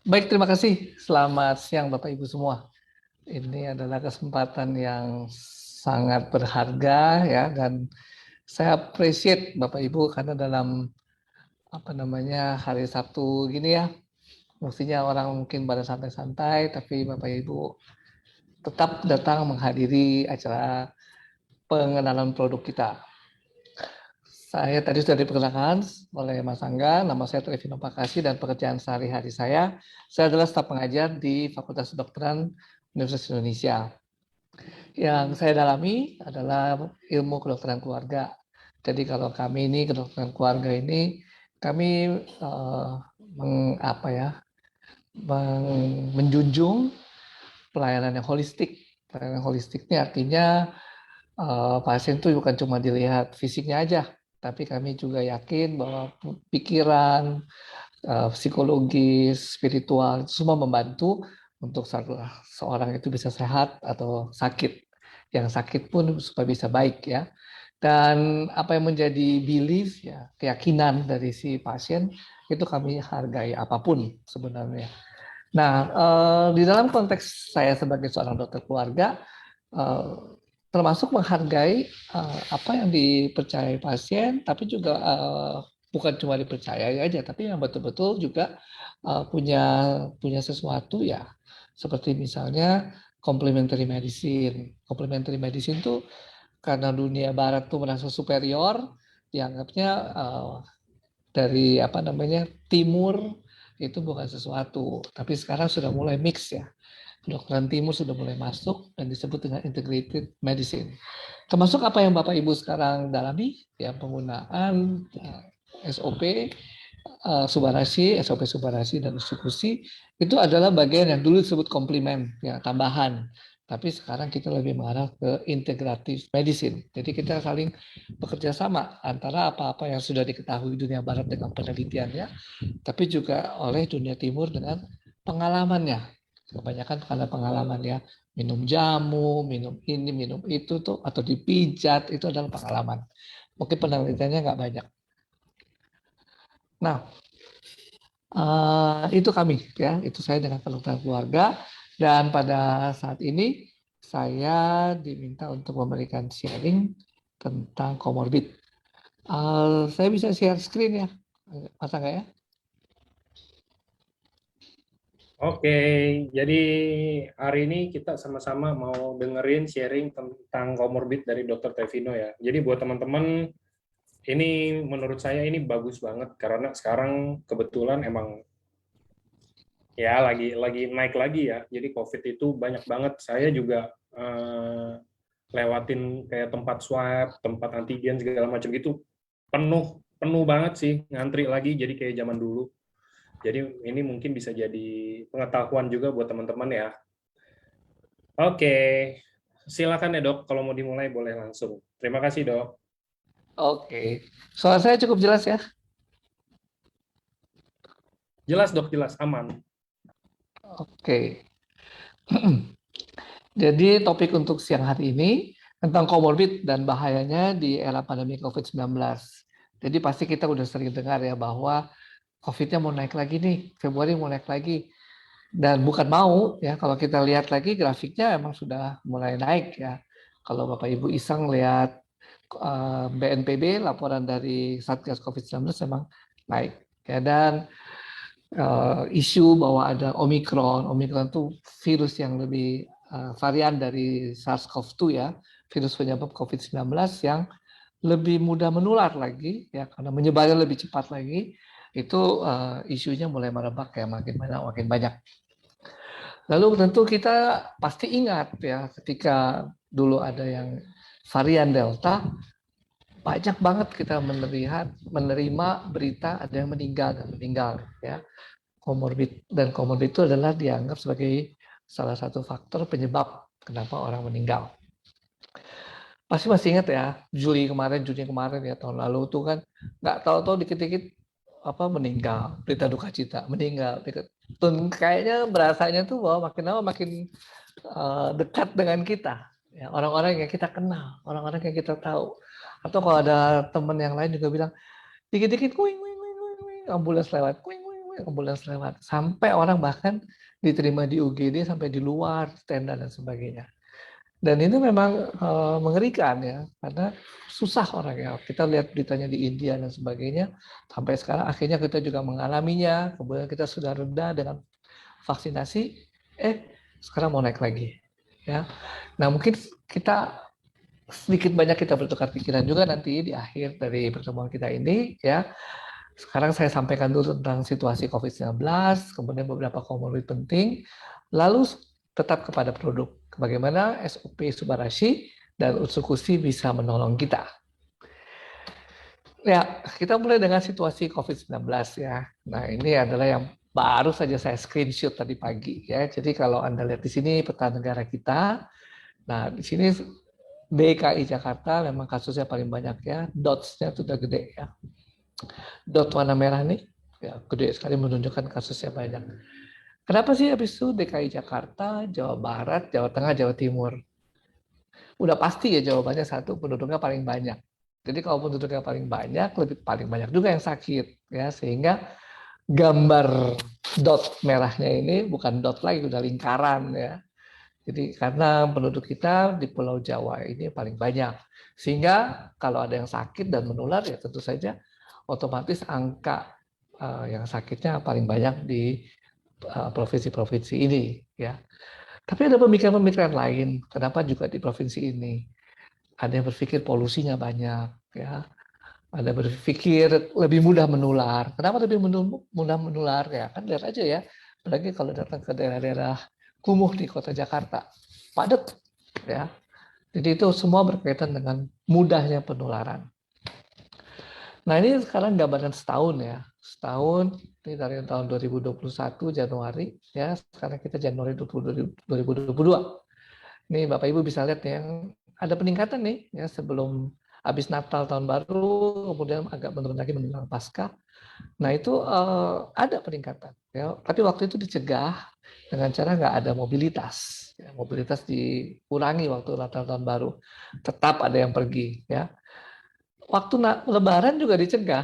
Baik, terima kasih. Selamat siang Bapak Ibu semua. Ini adalah kesempatan yang sangat berharga ya, dan saya appreciate Bapak Ibu karena dalam hari Sabtu gini ya, mestinya orang mungkin pada santai-santai, tapi Bapak Ibu tetap datang menghadiri acara pengenalan produk kita. Saya tadi sudah diperkenalkan oleh Mas Angga, nama saya Trevino Pakasi dan pekerjaan sehari-hari saya adalah staf pengajar di Fakultas Kedokteran Universitas Indonesia. Yang saya dalami adalah ilmu kedokteran keluarga. Jadi kalau kami ini kedokteran keluarga ini kami menjunjung pelayanan yang holistik. Pelayanan holistik ini artinya pasien itu bukan cuma dilihat fisiknya aja, tapi kami juga yakin bahwa pikiran, psikologis, spiritual itu semua membantu untuk seorang itu bisa sehat atau sakit. Yang sakit pun supaya bisa baik ya. Dan apa yang menjadi belief ya, keyakinan dari si pasien itu kami hargai apapun sebenarnya. Nah, di dalam konteks saya sebagai seorang dokter keluarga, eh, termasuk menghargai apa yang dipercayai pasien, tapi juga bukan cuma dipercayai aja, tapi yang betul-betul juga punya punya sesuatu ya, seperti misalnya complementary medicine. Complementary medicine itu karena dunia Barat tuh merasa superior, dianggapnya dari Timur itu bukan sesuatu, tapi sekarang sudah mulai mix ya. Kedokteran Timur sudah mulai masuk dan disebut dengan integrated medicine. Termasuk apa yang Bapak Ibu sekarang dalami, ya penggunaan SOP, SOP Subarasi dan eksekusi itu adalah bagian yang dulu disebut komplement, ya tambahan. Tapi sekarang kita lebih mengarah ke integratif medicine. Jadi kita saling bekerja sama antara apa-apa yang sudah diketahui dunia barat dengan penelitiannya, tapi juga oleh dunia timur dengan pengalamannya. Kebanyakan karena pengalaman ya, minum jamu, minum ini, minum itu tuh, atau dipijat, itu adalah pengalaman. Mungkin penelitiannya nggak banyak. Nah, itu kami ya, itu saya dengan kedokteran keluarga, dan pada saat ini saya diminta untuk memberikan sharing tentang komorbid. Saya bisa share screen ya, masa nggak ya? Oke, jadi hari ini kita sama-sama mau dengerin sharing tentang komorbid dari Dr. Tevino ya. Jadi buat teman-teman, ini menurut saya ini bagus banget karena sekarang kebetulan emang ya lagi naik lagi ya. Jadi COVID itu banyak banget. Saya juga lewatin kayak tempat swab, tempat antigen segala macam gitu penuh penuh banget sih, ngantri lagi jadi kayak zaman dulu. Jadi ini mungkin bisa jadi pengetahuan juga buat teman-teman ya. Oke, silakan ya dok, kalau mau dimulai boleh langsung. Terima kasih dok. Oke, soal saya cukup jelas ya. Jelas dok, jelas, aman. Oke. Jadi topik untuk siang hari ini tentang komorbid dan bahayanya di era pandemi COVID-19. Jadi pasti kita udah sering dengar ya bahwa COVID-nya mau naik lagi nih, Februari mau naik lagi. Dan bukan mau ya, kalau kita lihat lagi grafiknya emang sudah mulai naik ya. Kalau Bapak Ibu iseng lihat BNPB, laporan dari Satgas COVID-19 memang naik. Ya, dan isu bahwa ada Omikron. Omikron itu virus yang lebih varian dari SARS-CoV-2 ya, virus penyebab COVID-19 yang lebih mudah menular lagi ya, karena menyebarnya lebih cepat lagi. Itu isunya mulai merebak ya, makin banyak makin banyak. Lalu tentu kita pasti ingat ya, ketika dulu ada yang varian Delta, banyak banget kita menerima berita ada yang meninggal ya. Komorbid itu adalah dianggap sebagai salah satu faktor penyebab kenapa orang meninggal. Pasti masih ingat ya, Juni kemarin ya, tahun lalu tuh kan nggak tahu-tahu dikit-dikit meninggal, berita duka cita, meninggal. Dan kayaknya berasanya tuh bahwa makin lama makin dekat dengan kita. Ya, orang-orang yang kita kenal, orang-orang yang kita tahu. Atau kalau ada teman yang lain juga bilang, dikit-dikit kuing, ambulans lewat, kuing, ambulans lewat. Sampai orang bahkan diterima di UGD sampai di luar tenda dan sebagainya. Dan ini memang mengerikan ya, karena susah orang ya. Kita lihat beritanya di India dan sebagainya, sampai sekarang akhirnya kita juga mengalaminya, kemudian kita sudah reda dengan vaksinasi, sekarang mau naik lagi. Ya, nah mungkin kita sedikit banyak kita bertukar pikiran juga nanti di akhir dari pertemuan kita ini ya. Sekarang saya sampaikan dulu tentang situasi COVID-19, kemudian beberapa komorbid penting, lalu tetap kepada produk. Bagaimana SOP Subarashi dan Utsukushi bisa menolong kita. Ya, kita mulai dengan situasi COVID-19 ya. Nah, ini adalah yang baru saja saya screenshot tadi pagi ya. Jadi kalau Anda lihat di sini peta negara kita, nah di sini DKI Jakarta memang kasusnya paling banyak ya. Dots-nya sudah gede ya. Dot warna merah nih, ya gede sekali menunjukkan kasusnya banyak. Kenapa sih habis itu DKI Jakarta, Jawa Barat, Jawa Tengah, Jawa Timur? Udah pasti ya jawabannya satu, penduduknya paling banyak. Jadi kalau penduduknya paling banyak, lebih paling banyak juga yang sakit ya, sehingga gambar dot merahnya ini bukan dot lagi, udah lingkaran ya. Jadi karena penduduk kita di Pulau Jawa ini paling banyak, sehingga kalau ada yang sakit dan menular ya tentu saja otomatis angka yang sakitnya paling banyak di provinsi-provinsi ini ya. Tapi ada pemikiran-pemikiran lain, kenapa juga di provinsi ini? Ada yang berpikir polusinya banyak ya. Ada berpikir lebih mudah menular. Kenapa lebih mudah menular ya? Kan lihat aja ya. Apalagi kalau datang ke daerah-daerah kumuh di kota Jakarta. Padat ya. Jadi itu semua berkaitan dengan mudahnya penularan. Nah ini sekarang gambaran setahun ya. Setahun ini dari tahun 2021 Januari ya. Sekarang kita Januari 2022. Nih Bapak Ibu bisa lihat yang ada peningkatan nih ya sebelum habis Natal tahun baru, kemudian agak menurun lagi menjelang Pasca. Nah itu ada peningkatan ya. Tapi waktu itu dicegah dengan cara nggak ada mobilitas. Ya, mobilitas dikurangi waktu Natal tahun baru. Tetap ada yang pergi ya. Waktu Lebaran juga dicegah,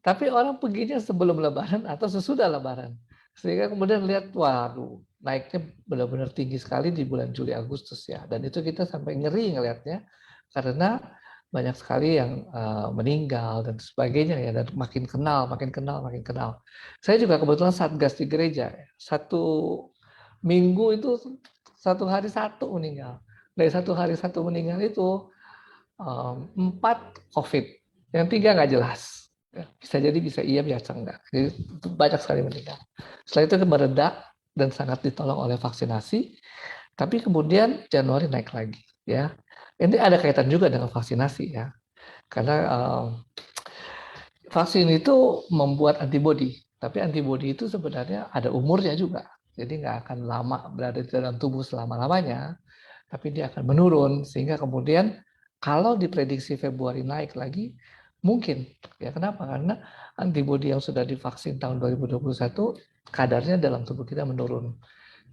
tapi orang perginya sebelum Lebaran atau sesudah Lebaran. Sehingga kemudian lihat, waduh, naiknya benar-benar tinggi sekali di bulan Juli Agustus ya. Dan itu kita sampai ngeri ngelihatnya, karena banyak sekali yang meninggal dan sebagainya ya. Dan makin kenal, makin kenal, makin kenal. Saya juga kebetulan satgas di gereja. Satu minggu itu satu hari satu meninggal. Dari satu hari satu meninggal itu 4 COVID, yang 3 nggak jelas. Ya, bisa jadi bisa iya, biasa enggak. Jadi banyak sekali meninggal. Setelah itu meredak dan sangat ditolong oleh vaksinasi. Tapi kemudian Januari naik lagi. Ya, ini ada kaitan juga dengan vaksinasi ya, karena vaksin itu membuat antibodi. Tapi antibodi itu sebenarnya ada umurnya juga. Jadi nggak akan lama berada di dalam tubuh selama-lamanya, tapi dia akan menurun sehingga kemudian kalau diprediksi Februari naik lagi mungkin ya. Kenapa? Karena antibodi yang sudah divaksin tahun 2021 kadarnya dalam tubuh kita menurun.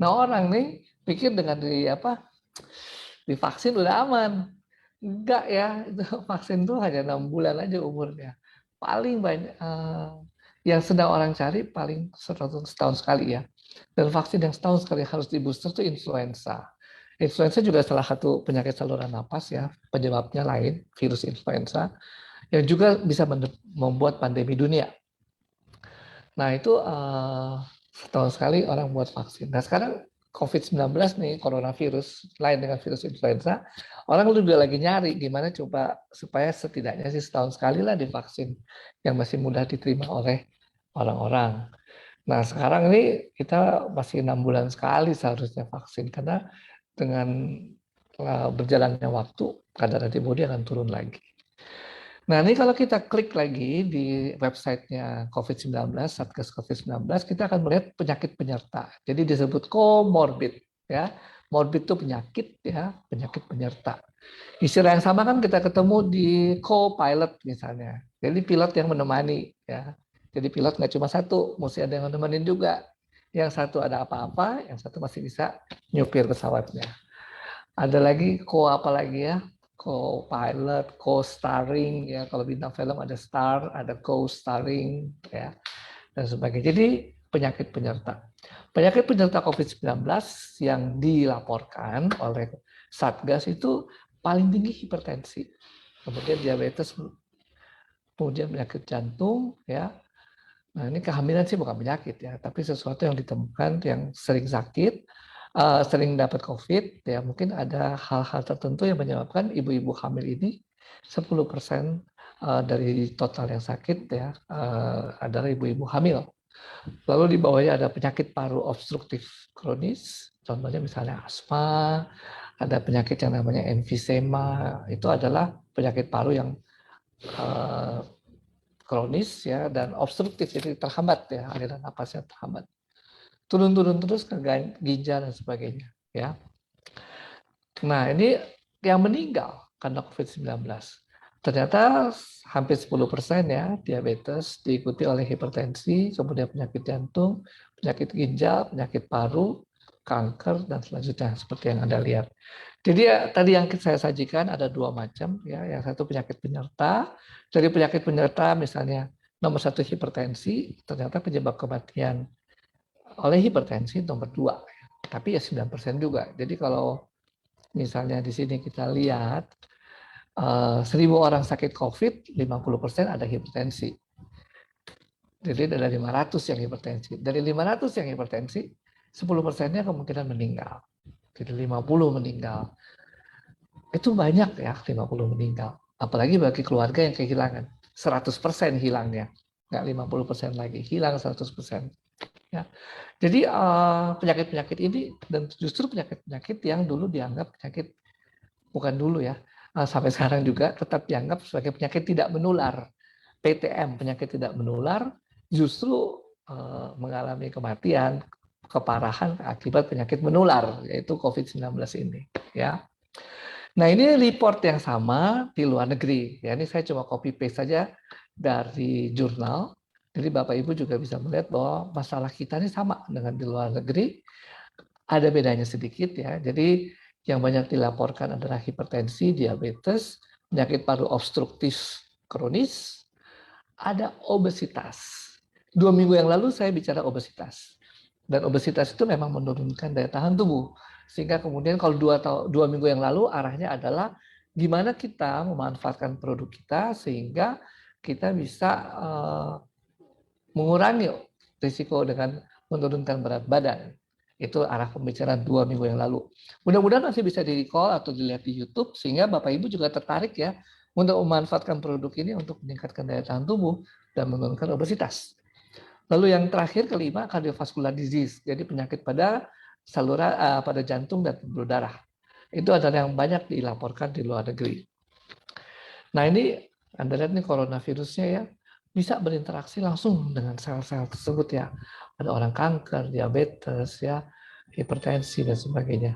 Nah orang nih pikir dengan divaksin udah aman. Enggak ya, itu vaksin tuh hanya 6 bulan aja umurnya. Paling banyak yang sedang orang cari paling setahun sekali ya. Dan vaksin yang setahun sekali harus di booster itu influenza. Influenza juga salah satu penyakit saluran napas ya, penyebabnya lain, virus influenza, yang juga bisa membuat pandemi dunia. Nah itu setahun sekali orang buat vaksin. Nah sekarang COVID-19 nih, coronavirus, lain dengan virus influenza, orang juga lagi nyari gimana coba supaya setidaknya sih setahun sekali lah divaksin yang masih mudah diterima oleh orang-orang. Nah sekarang ini kita masih 6 bulan sekali seharusnya vaksin, karena dengan berjalannya waktu kadar antibodi akan turun lagi. Nah ini kalau kita klik lagi di websitenya COVID-19, Satgas COVID-19, kita akan melihat penyakit penyerta. Jadi disebut comorbid ya. Morbid itu penyakit ya, penyakit penyerta. Istilah yang sama kan kita ketemu di co-pilot misalnya. Jadi pilot yang menemani ya. Jadi pilot nggak cuma satu, mesti ada yang menemani juga. Yang satu ada apa-apa, yang satu masih bisa nyupir pesawatnya. Ada lagi apa lagi ya? Co-pilot, co-starring ya. Kalau bintang film ada star, ada co-starring ya, dan sebagainya. Jadi penyakit penyerta. Penyakit penyerta COVID-19 yang dilaporkan oleh Satgas itu paling tinggi hipertensi, kemudian diabetes, kemudian penyakit jantung, ya. Nah, ini kehamilan sih bukan penyakit ya, tapi sesuatu yang ditemukan yang sering sakit, sering dapat COVID, ya mungkin ada hal-hal tertentu yang menyebabkan ibu-ibu hamil ini 10% dari total yang sakit ya adalah ibu-ibu hamil. Lalu di bawahnya ada penyakit paru obstruktif kronis, contohnya misalnya asma, ada penyakit yang namanya emfisema, itu adalah penyakit paru yang eh, kronis ya dan obstruktif, jadi terhambat ya, aliran napasnya terhambat. Turun-turun terus ke ginjal dan sebagainya ya. Nah, ini yang meninggal karena COVID-19. Ternyata hampir 10% ya diabetes, diikuti oleh hipertensi, kemudian penyakit jantung, penyakit ginjal, penyakit paru, kanker, dan selanjutnya seperti yang Anda lihat. Jadi ya, tadi yang saya sajikan ada dua macam ya. Yang satu penyakit penyerta. Dari penyakit penyerta misalnya nomor satu hipertensi, ternyata penyebab kematian oleh hipertensi nomor dua. Tapi ya 9% juga. Jadi kalau misalnya di sini kita lihat 1.000 orang sakit COVID, 50% ada hipertensi. Jadi ada 500 yang hipertensi. Dari 500 yang hipertensi, 10%-nya kemungkinan meninggal. Jadi 50 meninggal. Itu banyak ya, 50 meninggal. Apalagi bagi keluarga yang kehilangan. 100% hilangnya. Nggak 50% lagi, hilang 100%. Ya. Jadi penyakit-penyakit ini, dan justru penyakit-penyakit yang dulu dianggap penyakit, bukan dulu ya, sampai sekarang juga tetap dianggap sebagai penyakit tidak menular. PTM, penyakit tidak menular, justru mengalami kematian, keparahan akibat penyakit menular, yaitu COVID-19 ini. Ya. Nah, ini report yang sama di luar negeri. Ya, ini saya cuma copy paste saja dari jurnal. Jadi Bapak Ibu juga bisa melihat bahwa masalah kita ini sama dengan di luar negeri. Ada bedanya sedikit ya. Jadi yang banyak dilaporkan adalah hipertensi, diabetes, penyakit paru obstruktif kronis, ada obesitas. 2 minggu yang lalu saya bicara obesitas. Dan obesitas itu memang menurunkan daya tahan tubuh. Sehingga kemudian kalau 2 minggu yang lalu arahnya adalah gimana kita memanfaatkan produk kita sehingga kita bisa mengurangi risiko dengan menurunkan berat badan. Itu arah pembicaraan 2 minggu yang lalu. Mudah-mudahan masih bisa di-recall atau dilihat di YouTube sehingga Bapak Ibu juga tertarik ya untuk memanfaatkan produk ini untuk meningkatkan daya tahan tubuh dan menurunkan obesitas. Lalu yang terakhir kelima, cardiovascular disease, jadi penyakit pada saluran pada jantung dan pembuluh darah. Itu adalah yang banyak dilaporkan di luar negeri. Nah ini Anda lihat nih coronavirusnya ya, bisa berinteraksi langsung dengan sel-sel tersebut ya. Ada orang kanker, diabetes ya, hipertensi dan sebagainya.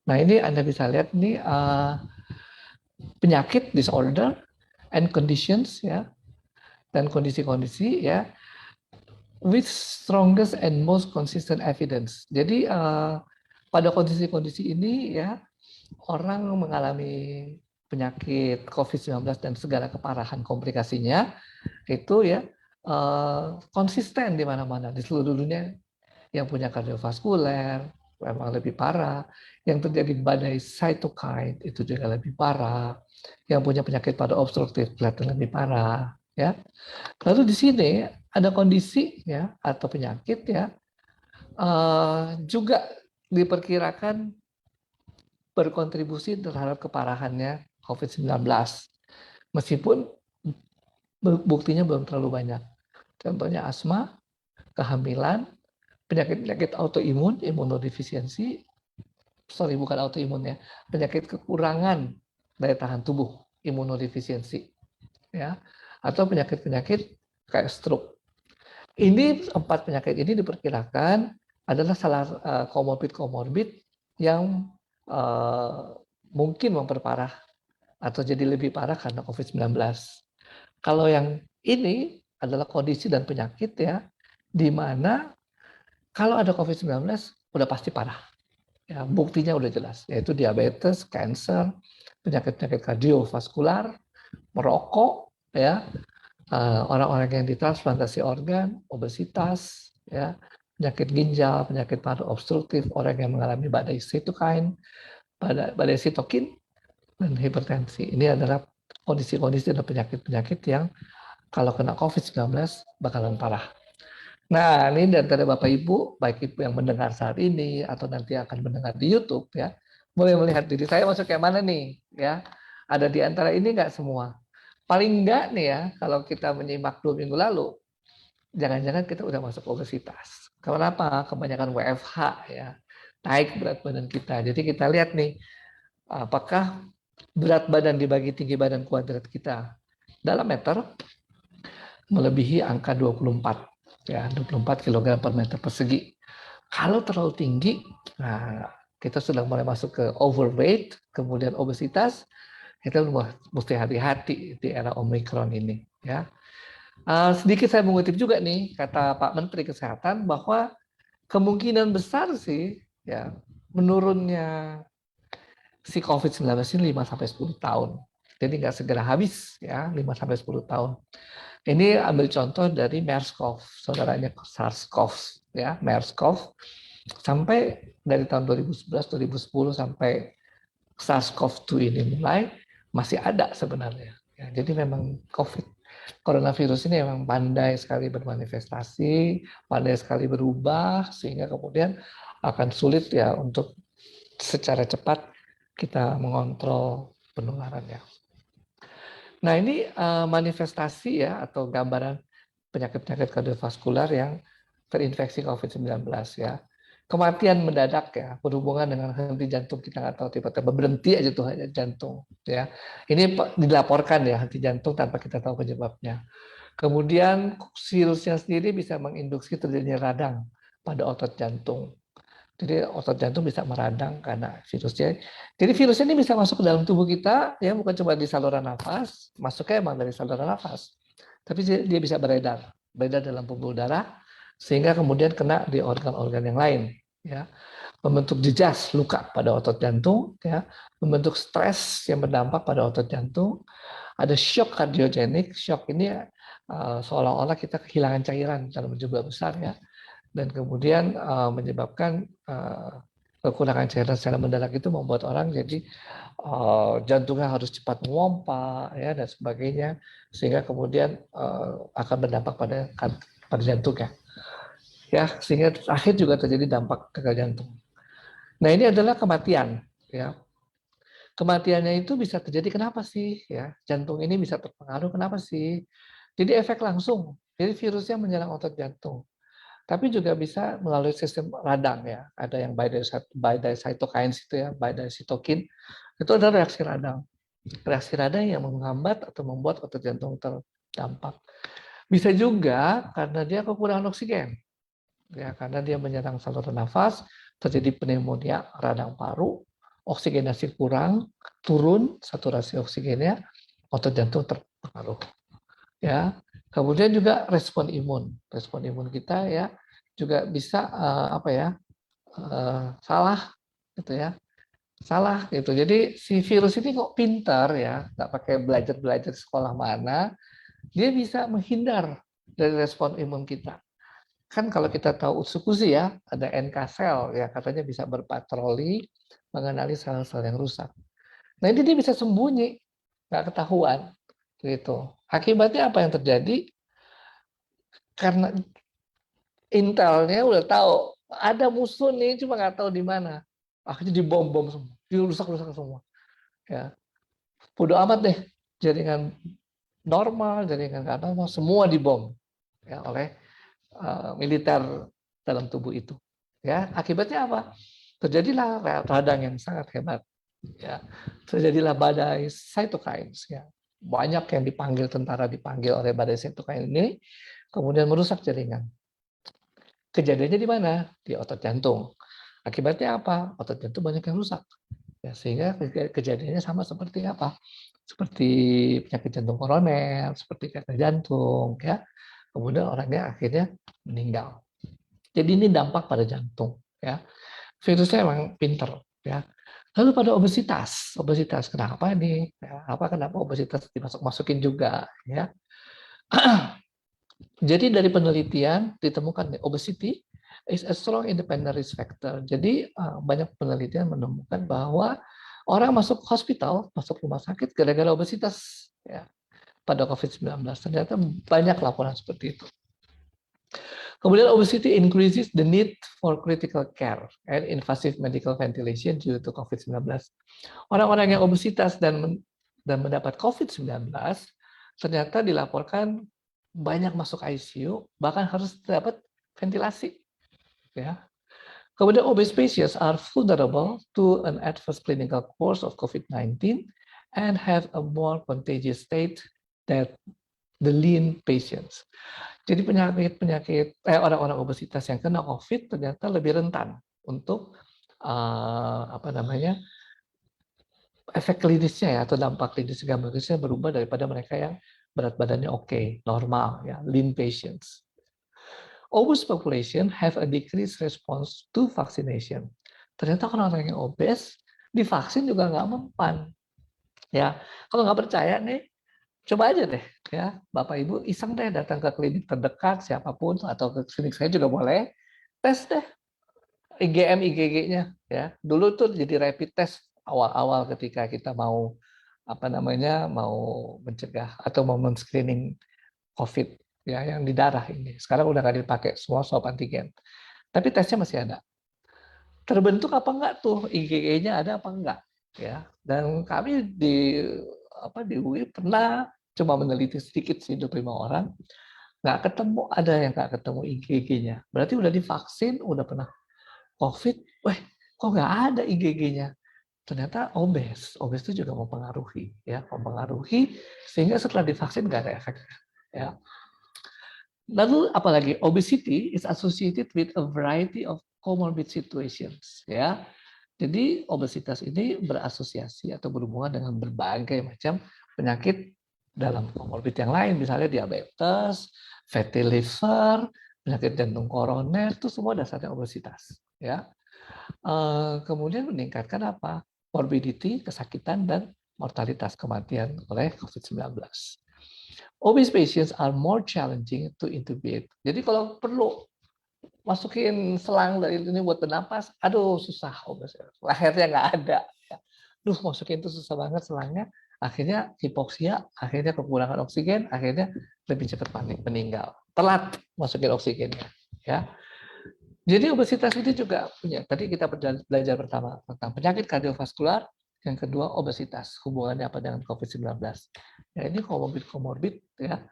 Nah ini Anda bisa lihat nih penyakit, disorder, and conditions ya, dan kondisi-kondisi ya, with strongest and most consistent evidence. Jadi pada kondisi-kondisi ini ya, orang mengalami penyakit COVID-19 dan segala keparahan komplikasinya itu ya konsisten di mana-mana di seluruh dunia. Yang punya kardiovaskuler memang lebih parah, yang terjadi badai cytokine itu juga lebih parah, yang punya penyakit paru obstruktif kelihatan lebih parah ya. Lalu di sini ada kondisi ya atau penyakit ya juga diperkirakan berkontribusi terhadap keparahannya COVID-19. Meskipun buktinya belum terlalu banyak. Contohnya asma, kehamilan, penyakit-penyakit autoimun, imunodefisiensi, bukan autoimun ya, penyakit kekurangan daya tahan tubuh, imunodefisiensi, ya, atau penyakit-penyakit kayak stroke. Ini 4 penyakit ini diperkirakan adalah salah komorbid yang mungkin memperparah atau jadi lebih parah karena COVID-19. Kalau yang ini adalah kondisi dan penyakit ya, di mana kalau ada COVID-19 udah pasti parah. Ya, buktinya udah jelas, yaitu diabetes, kanker, penyakit-penyakit kardiovaskular, merokok, ya, orang-orang yang ditransplantasi organ, obesitas, ya, penyakit ginjal, penyakit paru obstruktif, orang yang mengalami badai sitokin, badai sitokin, dan hipertensi. Ini adalah kondisi-kondisi dan penyakit-penyakit yang kalau kena COVID-19 bakalan parah. Nah, ini dari Bapak Ibu, baik Ibu yang mendengar saat ini atau nanti akan mendengar di YouTube ya, boleh melihat diri saya masuk yang mana nih ya. Ada di antara ini nggak semua? Paling nggak nih ya, kalau kita menyimak 2 minggu lalu, jangan-jangan kita udah masuk obesitas. Kenapa? Kebanyakan WFH ya, naik berat badan kita. Jadi kita lihat nih, apakah berat badan dibagi tinggi badan kuadrat kita dalam meter melebihi angka 24 ya, 24 kg per meter persegi. Kalau terlalu tinggi, nah kita sudah mulai masuk ke overweight, kemudian obesitas, kita mesti hati-hati di era Omicron ini ya. Sedikit saya mengutip juga nih kata Pak Menteri Kesehatan bahwa kemungkinan besar sih ya menurunnya si COVID-19 ini 5 sampai 10 tahun. Jadi nggak segera habis ya, 5 sampai 10 tahun. Ini ambil contoh dari MERS-CoV, saudaranya SARS-CoV ya, MERS-CoV sampai dari tahun 2011 2010 sampai SARS-CoV-2 ini mulai masih ada sebenarnya. Ya, jadi memang COVID coronavirus ini memang pandai sekali bermanifestasi, pandai sekali berubah sehingga kemudian akan sulit ya untuk secara cepat kita mengontrol penularannya. Nah ini manifestasi ya atau gambaran penyakit-penyakit kardiovaskular yang terinfeksi COVID-19 ya. Kematian mendadak ya berhubungan dengan henti jantung, kita nggak tahu tiba-tiba berhenti aja tuh jantung ya. Ini dilaporkan ya henti jantung tanpa kita tahu penyebabnya. Kemudian virusnya sendiri bisa menginduksi terjadinya radang pada otot jantung. Jadi otot jantung bisa meradang karena virusnya. Jadi virusnya ini bisa masuk ke dalam tubuh kita, ya bukan cuma di saluran nafas, masuknya emang dari saluran nafas, tapi dia bisa beredar dalam pembuluh darah, sehingga kemudian kena di organ-organ yang lain, ya, membentuk jejas luka pada otot jantung, ya, membentuk stres yang berdampak pada otot jantung, ada shock kardiogenik, shock ini seolah-olah kita kehilangan cairan dalam jumlah besar ya dan kemudian menyebabkan kekurangan cairan secara mendadak itu membuat orang jadi jantungnya harus cepat memompa ya dan sebagainya sehingga kemudian akan berdampak pada jantungnya ya sehingga akhir juga terjadi dampak gagal jantung. Nah ini adalah kematian ya. Kematiannya itu bisa terjadi kenapa sih ya jantung ini bisa terpengaruh kenapa sih? Jadi efek langsung. Jadi virusnya menyerang otot jantung. Tapi juga bisa melalui sistem radang ya. Ada yang by cytokines itu ya, by cytokine. Itu adalah reaksi radang. Reaksi radang yang menghambat atau membuat otot jantung terdampak. Bisa juga karena dia kekurangan oksigen. Ya, karena dia menyerang saluran nafas, terjadi pneumonia radang paru, oksigenasi kurang, turun saturasi oksigennya, otot jantung terpengaruh. Ya, kemudian juga respon imun kita ya juga bisa salah gitu ya salah gitu jadi si virus ini kok pintar ya nggak pakai belajar sekolah mana dia bisa menghindar dari respon imun kita kan kalau kita tahu usukusi ya ada NK sel ya katanya bisa berpatroli mengenali sel-sel yang rusak nah ini dia bisa sembunyi nggak ketahuan gitu akibatnya apa yang terjadi karena intelnya udah tahu ada musuh nih cuma nggak tahu di mana akhirnya dibom semua dirusak semua ya bodoh amat deh jaringan normal jaringan nggak normal semua dibom ya oleh militer dalam tubuh itu ya akibatnya apa terjadilah radang yang sangat hebat ya terjadilah badai cytokines ya banyak yang dipanggil oleh badai cytokine ini kemudian merusak jaringan. Kejadiannya di mana? Di otot jantung. Akibatnya apa? Otot jantung banyak yang rusak. Ya, sehingga kejadiannya sama seperti apa? Seperti penyakit jantung koroner, seperti gagal jantung, ya. Kemudian orangnya akhirnya meninggal. Jadi ini dampak pada jantung, ya. Virusnya memang pinter, ya. Lalu pada obesitas kenapa nih? Ya, kenapa obesitas dimasuk-masukin juga, ya? Jadi dari penelitian ditemukan obesity is a strong independent risk factor. Jadi banyak penelitian menemukan bahwa orang masuk hospital, masuk rumah sakit gara-gara obesitas ya, pada COVID-19. Ternyata banyak laporan seperti itu. Kemudian obesity increases the need for critical care and invasive medical ventilation due to COVID-19. Orang-orang yang obesitas dan mendapat COVID-19 ternyata dilaporkan banyak masuk ICU, bahkan harus dapat ventilasi. Ya. Kemudian obese patients are vulnerable to an adverse clinical course of COVID-19 and have a more contagious state than the lean patients. Jadi orang-orang obesitas yang kena COVID ternyata lebih rentan untuk efek klinisnya ya, atau dampak klinis gambar klinisnya berubah daripada mereka yang berat badannya oke, normal ya, lean patients. Obese population have a decreased response to vaccination. Ternyata orang-orang yang obes divaksin juga nggak mempan. Ya, kalau nggak percaya nih, coba aja deh ya, Bapak Ibu iseng deh datang ke klinik terdekat siapapun atau ke klinik saya juga boleh, tes deh IgM IgG-nya ya. Dulu tuh jadi rapid test awal-awal ketika kita mau mau mencegah atau mau men-screening COVID ya yang di darah ini. Sekarang udah nggak dipakai, semua swab antigen. Tapi tesnya masih ada. Terbentuk apa enggak tuh IgG-nya ada apa enggak ya. Dan kami di UI pernah coba meneliti sedikit sih 25 orang, nggak ketemu, ada yang nggak ketemu IgG-nya. Berarti udah divaksin, udah pernah COVID, kok nggak ada IgG-nya? Ternyata obes itu juga mempengaruhi, sehingga setelah divaksin nggak ada efek. Ya. Lalu apalagi obesity is associated with a variety of comorbid situations. Ya, jadi obesitas ini berasosiasi atau berhubungan dengan berbagai macam penyakit dalam comorbid yang lain, misalnya diabetes, fatty liver, penyakit jantung koroner, itu semua dasarnya obesitas. Ya. Kemudian meningkatkan apa? Morbidity, kesakitan, dan mortalitas kematian oleh COVID-19. Obese patients are more challenging to intubate. Jadi kalau perlu masukin selang dari ini buat bernapas, aduh susah, lehernya nggak ada. Duh, masukin itu susah banget selangnya, akhirnya hipoksia, akhirnya kekurangan oksigen, akhirnya lebih cepat meninggal. Telat masukin oksigennya. Ya. Jadi obesitas itu juga punya. Tadi kita belajar pertama tentang penyakit kardiovaskular, yang kedua obesitas, hubungannya apa dengan COVID-19. Ya, ini komorbid ya.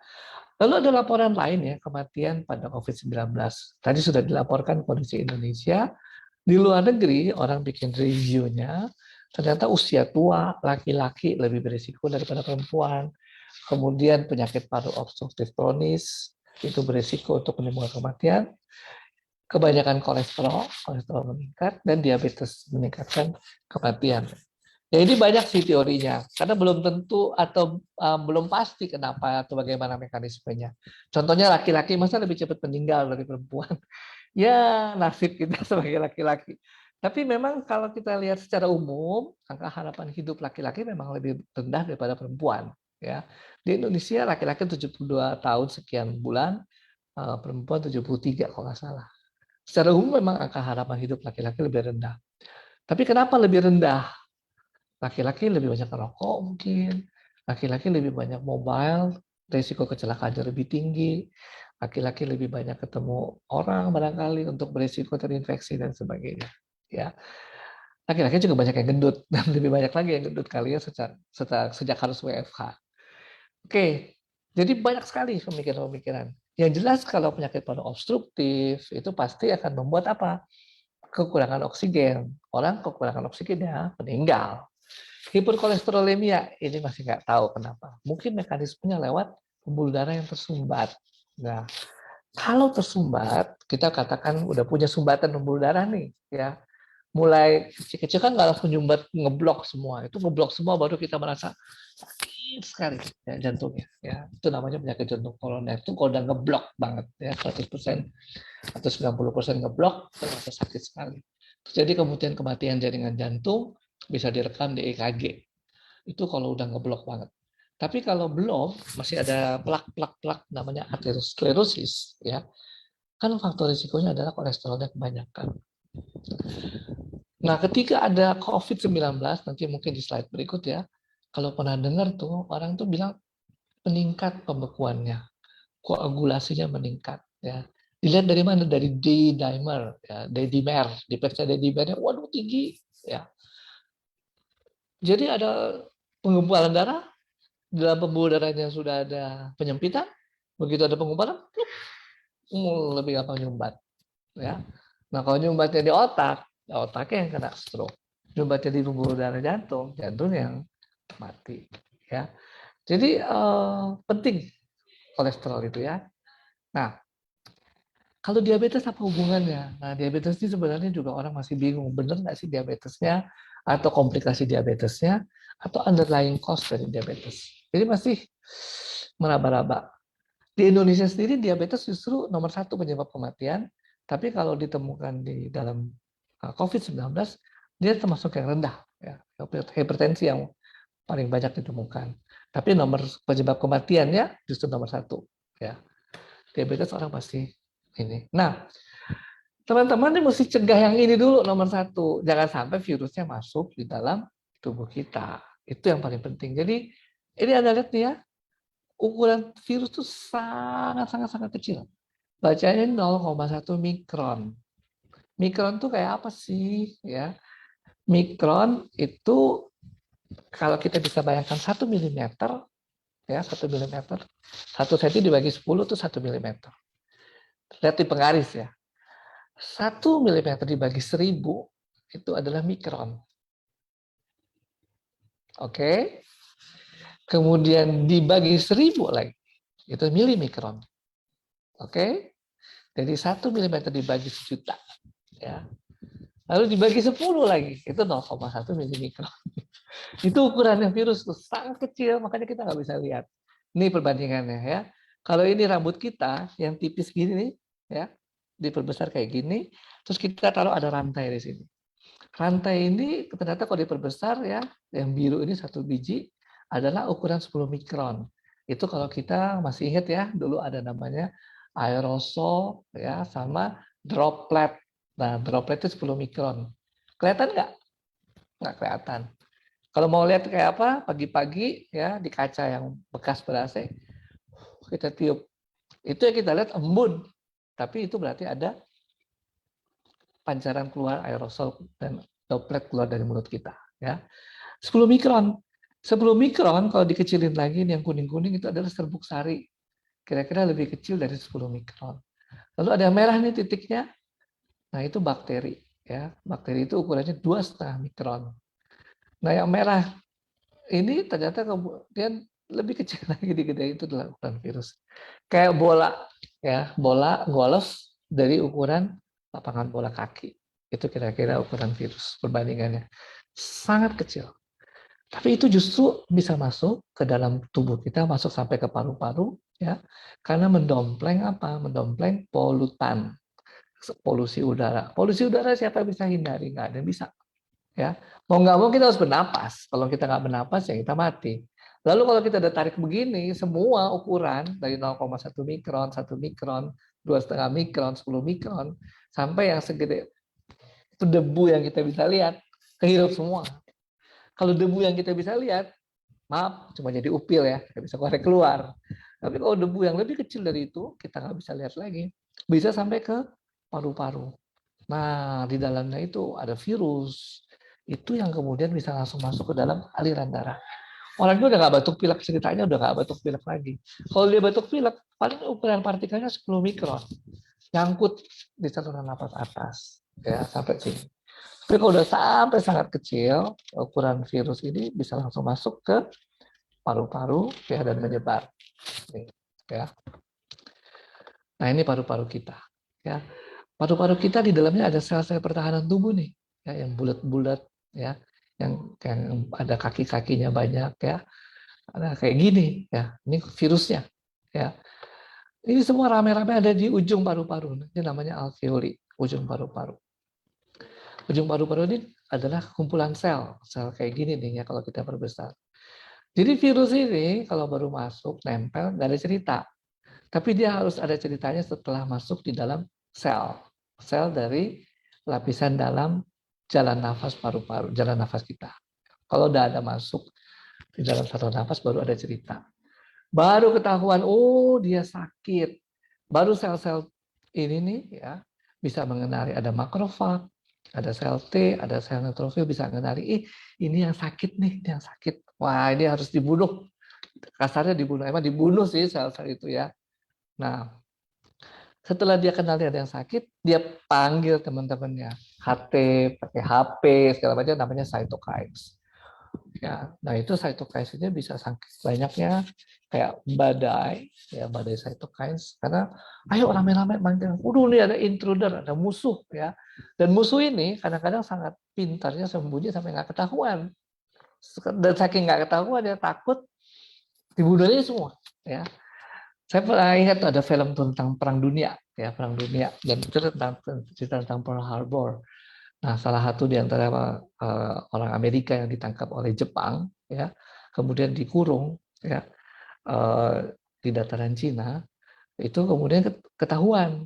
Lalu ada laporan lain ya, kematian pada COVID-19. Tadi sudah dilaporkan kondisi Indonesia. Di luar negeri, orang bikin reviewnya, ternyata usia tua, laki-laki lebih berisiko daripada perempuan. Kemudian penyakit paru obstruktif kronis, itu berisiko untuk menimbulkan kematian. Kebanyakan kolesterol meningkat, dan diabetes meningkatkan kematian. Ya ini banyak sih teorinya, karena belum tentu atau belum pasti kenapa atau bagaimana mekanismenya. Contohnya laki-laki masa lebih cepat meninggal dari perempuan. Ya nasib kita sebagai laki-laki. Tapi memang kalau kita lihat secara umum, angka harapan hidup laki-laki memang lebih rendah daripada perempuan. Ya. Di Indonesia laki-laki 72 tahun sekian bulan, perempuan 73 kalau nggak salah. Secara umum memang angka harapan hidup laki-laki lebih rendah. Tapi kenapa lebih rendah? Laki-laki lebih banyak merokok mungkin, laki-laki lebih banyak mobile, risiko kecelakaannya lebih tinggi, laki-laki lebih banyak ketemu orang barangkali untuk berisiko terinfeksi dan sebagainya. Ya, laki-laki juga banyak yang gendut dan lebih banyak lagi yang gendut kali ya sejak harus WFH. Oke, jadi banyak sekali pemikiran-pemikiran. Yang jelas kalau penyakit paru obstruktif itu pasti akan membuat apa? Kekurangan oksigen. Orang kekurangan oksigennya meninggal. Hiperkolesterolemia ini masih nggak tahu kenapa. Mungkin mekanismenya lewat pembuluh darah yang tersumbat. Nah, kalau tersumbat, kita katakan udah punya sumbatan pembuluh darah nih, ya. Mulai kecil-kecil kan nggak langsung nyumbat ngeblok semua. Itu ngeblok semua baru kita merasa sakit sekali ya, jantungnya. Ya, itu namanya penyakit jantung koroner. Itu kalau udah ngeblok banget ya 100% atau 90% ngeblok, terasa sakit sekali. Jadi kemudian kematian jaringan jantung bisa direkam di EKG. Itu kalau udah ngeblok banget. Tapi kalau belum, masih ada plak namanya aterosklerosis, ya. Kan faktor risikonya adalah kolesterolnya kebanyakan. Nah, ketika ada COVID-19, nanti mungkin di slide berikut ya, kalau pernah dengar tuh, orang tuh bilang meningkat pembekuannya, koagulasinya meningkat. Ya. Dilihat dari mana? Dari D-dimer, ya, D-dimer, diperiksa D-dimernya, waduh tinggi. Ya. Jadi ada penggumpalan darah, dalam pembuluh darahnya sudah ada penyempitan, begitu ada penggumpalan, lebih gampang nyumbat. Ya. Nah kalau nyumbatnya di otak, ya otaknya yang kena stroke. Nyumbatnya di pembuluh darah jantung, jantung yang mati. Ya. Jadi penting kolesterol itu ya. Nah kalau diabetes apa hubungannya? Nah diabetes ini sebenarnya juga orang masih bingung, benar nggak sih diabetesnya, atau komplikasi diabetesnya, atau underlying cause dari diabetes. Jadi masih meraba-raba. Di Indonesia sendiri diabetes justru nomor 1 penyebab kematian, tapi kalau ditemukan di dalam COVID-19, dia termasuk yang rendah. Ya. Hipertensi yang paling banyak ditemukan. Tapi nomor penyebab kematiannya justru nomor 1. Ya. Diabetes orang pasti ini. Nah, teman-teman ini mesti cegah yang ini dulu nomor 1. Jangan sampai virusnya masuk di dalam tubuh kita. Itu yang paling penting. Jadi ini Anda lihat nih ya, ukuran virus itu sangat kecil. Bacanya 0,1 mikron. Mikron tuh kayak apa sih? Ya, mikron itu kalau kita bisa bayangkan 1 milimeter, ya 1 milimeter, 1 cm dibagi 10 itu 1 milimeter. Lihat di penggaris ya. 1 milimeter dibagi 1000 itu adalah mikron. Oke. Kemudian dibagi 1000 lagi, itu milimikron. Oke. Jadi 1 milimeter dibagi sejuta. Ya. Lalu dibagi 10 lagi, itu 0,1 milimikron. Itu ukurannya virus tuh sangat kecil, makanya kita nggak bisa lihat. Ini perbandingannya ya. Kalau ini rambut kita yang tipis gini nih, ya, diperbesar kayak gini, terus kita taruh ada rantai di sini. Rantai ini ternyata kalau diperbesar ya, yang biru ini 1 biji adalah ukuran 10 mikron. Itu kalau kita masih ingat ya, dulu ada namanya aerosol ya sama droplet. Nah, droplet itu 10 mikron. Kelihatan nggak? Nggak kelihatan. Kalau mau lihat kayak apa, pagi-pagi ya di kaca yang bekas ber-AC, kita tiup. Itu yang kita lihat embun. Tapi itu berarti ada pancaran keluar aerosol dan droplet keluar dari mulut kita. Ya. 10 mikron. 10 mikron kalau dikecilin lagi yang kuning-kuning itu adalah serbuk sari. Kira-kira lebih kecil dari 10 mikron. Lalu ada yang merah nih titiknya. Nah itu bakteri. Ya. Bakteri itu ukurannya 2,5 mikron. Nah yang merah ini ternyata kemudian lebih kecil lagi digedein itu adalah ukuran virus. Kayak bola, ya bola golf dari ukuran lapangan bola kaki. Itu kira-kira ukuran virus perbandingannya. Sangat kecil. Tapi itu justru bisa masuk ke dalam tubuh kita, masuk sampai ke paru-paru, ya, karena mendompleng apa? Mendompleng polutan, polusi udara. Polusi udara siapa bisa hindari? Nggak ada yang bisa. Ya, mau nggak mau kita harus bernapas. Kalau kita nggak bernapas ya kita mati. Lalu kalau kita udah tarik begini, semua ukuran dari 0,1 mikron, 1 mikron, 2,5 mikron, 10 mikron, sampai yang segede itu debu yang kita bisa lihat, kehirup semua. Kalau debu yang kita bisa lihat, maaf, cuma jadi upil ya, nggak bisa keluar. Tapi kalau debu yang lebih kecil dari itu, kita nggak bisa lihat lagi. Bisa sampai ke paru-paru. Nah, di dalamnya itu ada virus. Itu yang kemudian bisa langsung masuk ke dalam aliran darah. Orangnya udah nggak batuk pilek, ceritanya udah nggak batuk pilek lagi. Kalau dia batuk pilek, paling ukuran partikelnya 10 mikron. Nyangkut di saluran napas atas. Ya, sampai sini. Tapi kalau udah sampai sangat kecil, ukuran virus ini bisa langsung masuk ke paru-paru ya, dan menyebar. Nih, ya. Nah ini paru-paru kita. Ya, paru-paru kita di dalamnya ada sel-sel pertahanan tubuh nih, ya, yang bulat-bulat, ya, yang ada kaki-kakinya banyak, ya, ada kayak gini, ya. Ini virusnya, ya. Ini semua rame-rame ada di ujung paru-paru. Ini namanya alveoli, ujung paru-paru. Ujung paru-paru ini adalah kumpulan sel, sel kayak gini nih ya kalau kita perbesar. Jadi virus ini kalau baru masuk, nempel, nggak ada cerita. Tapi dia harus ada ceritanya setelah masuk di dalam sel. Sel dari lapisan dalam jalan nafas paru-paru, jalan nafas kita. Kalau udah ada masuk di dalam saluran nafas, baru ada cerita. Baru ketahuan, oh dia sakit. Baru sel-sel ini nih ya bisa mengenali ada makrofag, ada sel T, ada sel neutrofil bisa mengenali, ini yang sakit nih, ini yang sakit. Wah ini harus dibunuh. Kasarnya dibunuh, emang dibunuh sih sel-sel itu ya. Nah setelah dia kenal dia ada yang sakit, dia panggil teman-temannya, HT, pakai HP, segala macam namanya cytokines. Ya, nah itu cytokinesnya bisa saking banyaknya kayak badai, ya badai cytokines. Karena ayo rame-rame manggil, udah nih ada intruder, ada musuh ya. Dan musuh ini kadang-kadang sangat pintarnya sembunyi sampai nggak ketahuan. Dan saking nggak ketahuan dia takut dibunuhnya semua. Ya, saya pernah ingat ada film tentang Perang Dunia, ya Perang Dunia, dan itu tentang cerita tentang Pearl Harbor. Nah, salah satu di antara orang Amerika yang ditangkap oleh Jepang, ya, kemudian dikurung, ya, di dataran Cina, itu kemudian ketahuan,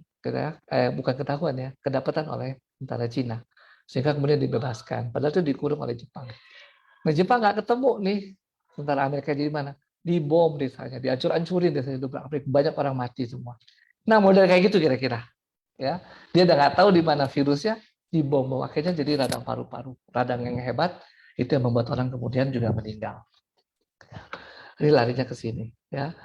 bukan ketahuan ya, kedapatan oleh tentara Cina, sehingga kemudian dibebaskan. Padahal itu dikurung oleh Jepang. Nah, Jepang nggak ketemu nih tentara Amerika di mana, dibom desanya, dihancur-hancurin desanya, banyak orang mati semua. Nah, model kayak gitu kira-kira. Ya, dia udah nggak tahu di mana virusnya, dibom, akhirnya jadi radang paru-paru, radang yang hebat itu yang membuat orang kemudian juga meninggal. Ini larinya ke sini, ya.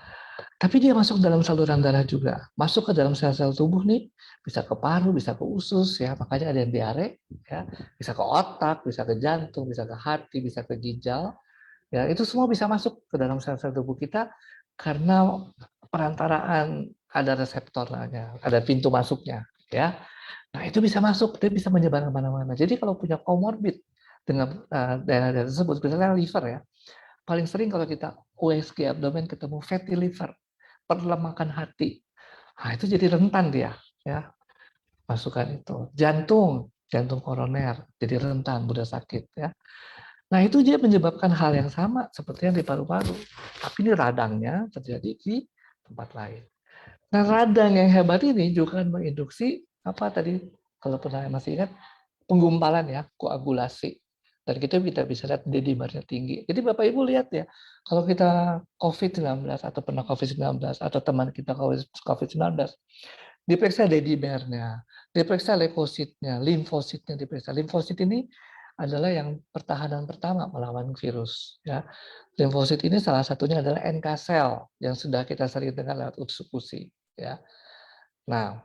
Tapi dia masuk dalam saluran darah juga, masuk ke dalam sel-sel tubuh nih, bisa ke paru, bisa ke usus, ya. Makanya ada yang diare, ya, bisa ke otak, bisa ke jantung, bisa ke hati, bisa ke ginjal, ya. Itu semua bisa masuk ke dalam sel-sel tubuh kita karena perantaraan ada reseptornya, ada pintu masuknya, ya. Nah, itu bisa masuk, dia bisa menyebar kemana-mana. Jadi kalau punya comorbid dengan daerah-daerah tersebut, misalnya liver ya, paling sering kalau kita USG abdomen ketemu fatty liver, perlemakan hati. Nah, itu jadi rentan dia, ya, masukan itu. Jantung, jantung koroner, jadi rentan, mudah sakit, ya. Nah, itu dia menyebabkan hal yang sama seperti yang di paru-paru. Tapi ini radangnya terjadi di tempat lain. Nah, radang yang hebat ini juga akan menginduksi apa tadi kalau pernah masih ingat penggumpalan ya, koagulasi. Dan kita bisa lihat D-dimernya tinggi. Jadi Bapak Ibu lihat ya, kalau kita COVID-19 atau pernah COVID-19 atau teman kita COVID-19, diperiksa D-dimernya, diperiksa leukositnya, limfositnya diperiksa. Limfosit ini adalah yang pertahanan pertama melawan virus. Ya. Limfosit ini salah satunya adalah NK cell yang sudah kita sering dengar lewat usus-usi. Ya. Nah,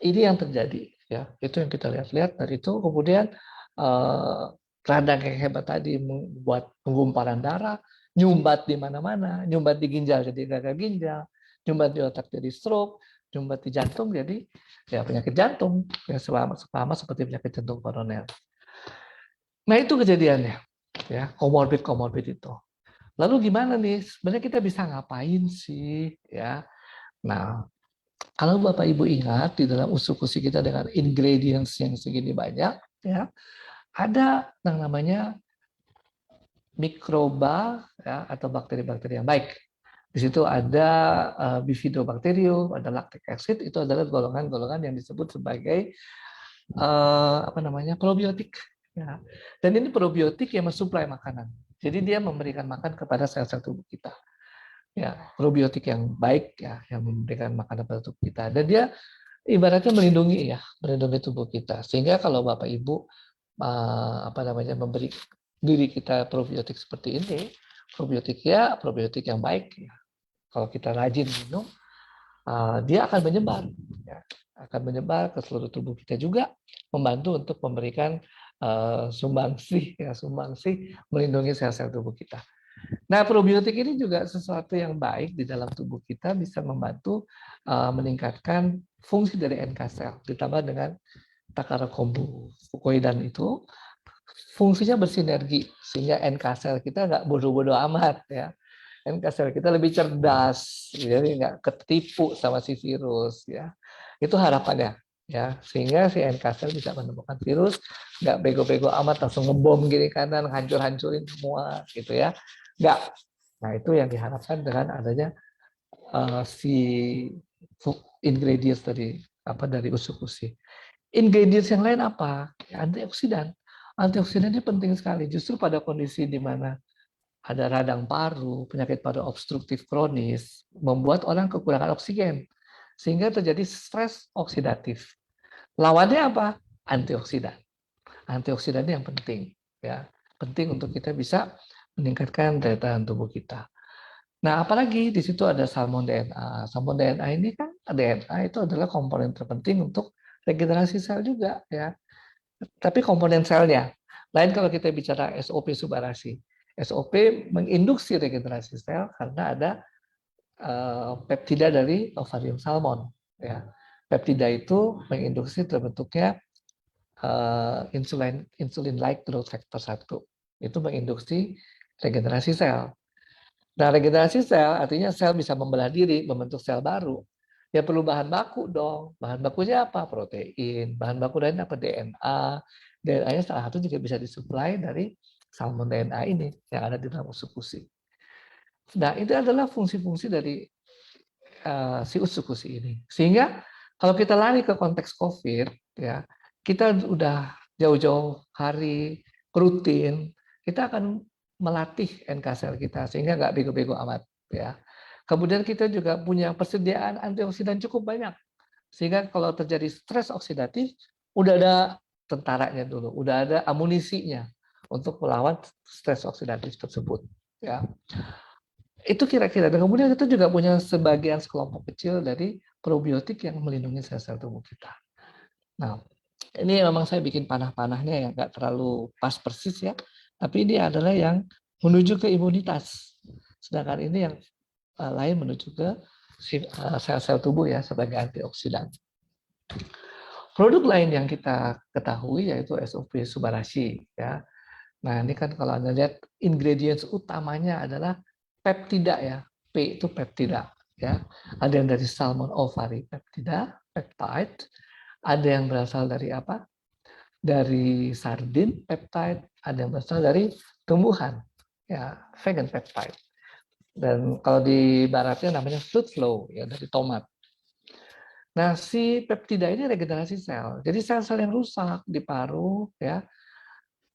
ini yang terjadi ya, itu yang kita lihat-lihat dari itu kemudian radang yang hebat tadi membuat penggumpalan darah, nyumbat di mana-mana, nyumbat di ginjal jadi gagal ginjal, nyumbat di otak jadi stroke, nyumbat di jantung jadi ya penyakit jantung yang sama seperti penyakit jantung koroner. Nah itu kejadiannya ya, komorbid itu. Lalu gimana nih? Sebenarnya kita bisa ngapain sih ya? Nah, kalau Bapak Ibu ingat di dalam usus-usus kita dengan ingredients yang segini banyak, ya ada yang namanya mikroba ya, atau bakteri-bakteri yang baik. Di situ ada bifidobacterium, ada lactic acid, itu adalah golongan-golongan yang disebut sebagai apa namanya probiotik. Ya. Dan ini probiotik yang mensuplai makanan. Jadi dia memberikan makan kepada sel-sel tubuh kita. Ya, probiotik yang baik ya, yang memberikan makanan pada tubuh kita. Dan dia ibaratnya melindungi ya, melindungi tubuh kita. Sehingga kalau Bapak Ibu apa namanya memberi diri kita probiotik seperti ini, probiotik yang baik ya. Kalau kita rajin minum, dia akan menyebar, ya. Akan menyebar ke seluruh tubuh kita juga, membantu untuk memberikan sumbangsi melindungi sel-sel tubuh kita. Nah, probiotik ini juga sesuatu yang baik di dalam tubuh kita, bisa membantu meningkatkan fungsi dari NK sel, ditambah dengan Takara kombu fukoidan itu fungsinya bersinergi sehingga NK sel kita nggak bodoh-bodoh amat ya. NK sel kita lebih cerdas, jadi nggak ketipu sama si virus ya. Itu harapannya ya, sehingga si NK sel bisa menemukan virus, nggak bego-bego amat langsung ngebom gini kanan, hancur-hancurin semua gitu ya. Nggak. Nah, itu yang diharapkan dengan adanya si ingredients dari usuk-usi. Ingredients yang lain apa? Ya, antioksidan. Antioksidan ini penting sekali. Justru pada kondisi di mana ada radang paru, penyakit paru obstruktif kronis, membuat orang kekurangan oksigen. Sehingga terjadi stres oksidatif. Lawannya apa? Antioksidan. Antioksidan ini yang penting. Ya, penting untuk kita bisa meningkatkan daya tahan tubuh kita. Nah, apalagi di situ ada salmon DNA. Salmon DNA ini kan DNA itu adalah komponen terpenting untuk regenerasi sel juga ya. Tapi komponen selnya. Lain kalau kita bicara SOP subarasi. SOP menginduksi regenerasi sel karena ada peptida dari ovarium salmon ya. Peptida itu menginduksi terbentuknya insulin like growth factor 1. Itu menginduksi regenerasi sel. Nah, regenerasi sel artinya sel bisa membelah diri, membentuk sel baru. Ya perlu bahan baku dong. Bahan bakunya apa? Protein. Bahan baku lain apa? DNA. DNA-nya salah satu juga bisa disuplai dari salmon DNA ini yang ada di dalam usukusi. Nah, itu adalah fungsi-fungsi dari si usukusi ini. Sehingga kalau kita lari ke konteks COVID, ya kita udah jauh-jauh hari rutin, kita akan melatih NK sel kita sehingga nggak bego-bego amat. Ya. Kemudian kita juga punya persediaan antioksidan cukup banyak, sehingga kalau terjadi stres oksidatif, udah ada tentaranya dulu, udah ada amunisinya untuk melawan stres oksidatif tersebut. Ya. Itu kira-kira. Dan kemudian kita juga punya sebagian sekelompok kecil dari probiotik yang melindungi sel-sel tubuh kita. Nah, ini memang saya bikin panah-panahnya yang nggak terlalu pas persis ya, tapi ini adalah yang menuju ke imunitas. Sedangkan ini yang lain menuju ke sel-sel tubuh ya sebagai antioksidan. Produk lain yang kita ketahui yaitu SOP Subarashi ya. Nah, ini kan kalau Anda lihat ingredients utamanya adalah peptida ya. P itu peptida ya. Ada yang dari salmon ovary peptida, peptide. Ada yang berasal dari apa? Dari sardin peptide, ada yang berasal dari tumbuhan ya, vegan peptide. Dan kalau di baratnya namanya fruit flow ya dari tomat. Nah, si peptida ini regenerasi sel. Jadi sel-sel yang rusak di paru ya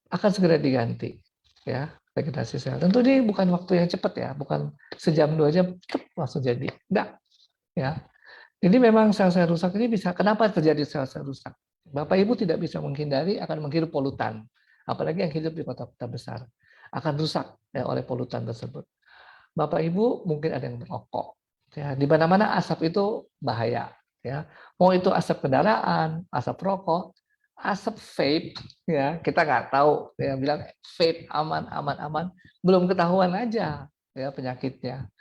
akan segera diganti ya regenerasi sel. Tentu ini bukan waktu yang cepat ya, bukan sejam 2 jam langsung jadi. Enggak ya. Jadi memang sel-sel rusak ini bisa, kenapa terjadi sel-sel rusak? Bapak Ibu tidak bisa menghindari akan menghirup polutan, apalagi yang hidup di kota-kota besar akan rusak ya, oleh polutan tersebut. Bapak Ibu mungkin ada yang merokok, ya di mana-mana asap itu bahaya, ya mau itu asap kendaraan, asap rokok, asap vape, ya kita nggak tahu, ya bilang vape aman aman aman, belum ketahuan aja ya penyakitnya.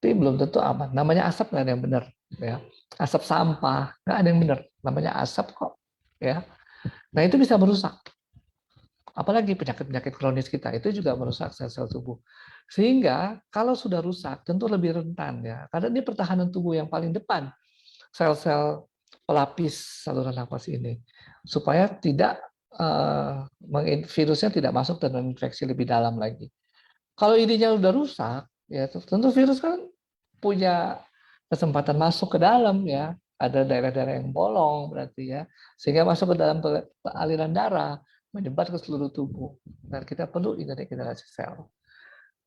Tapi belum tentu aman. Namanya asap nggak ada yang benar. Ya. Asap sampah nggak ada yang benar. Namanya asap kok. Ya. Nah itu bisa merusak. Apalagi penyakit-penyakit kronis kita itu juga merusak sel-sel tubuh. Sehingga kalau sudah rusak tentu lebih rentan ya. Karena ini pertahanan tubuh yang paling depan. Sel-sel pelapis saluran nafas ini supaya tidak virusnya tidak masuk dan menginfeksi lebih dalam lagi. Kalau ininya udah rusak, ya tentu virus kan punya kesempatan masuk ke dalam ya. Ada daerah-daerah yang bolong berarti ya. Sehingga masuk ke dalam aliran darah, menyebar ke seluruh tubuh. Dan kita perlu ini regenerasi sel.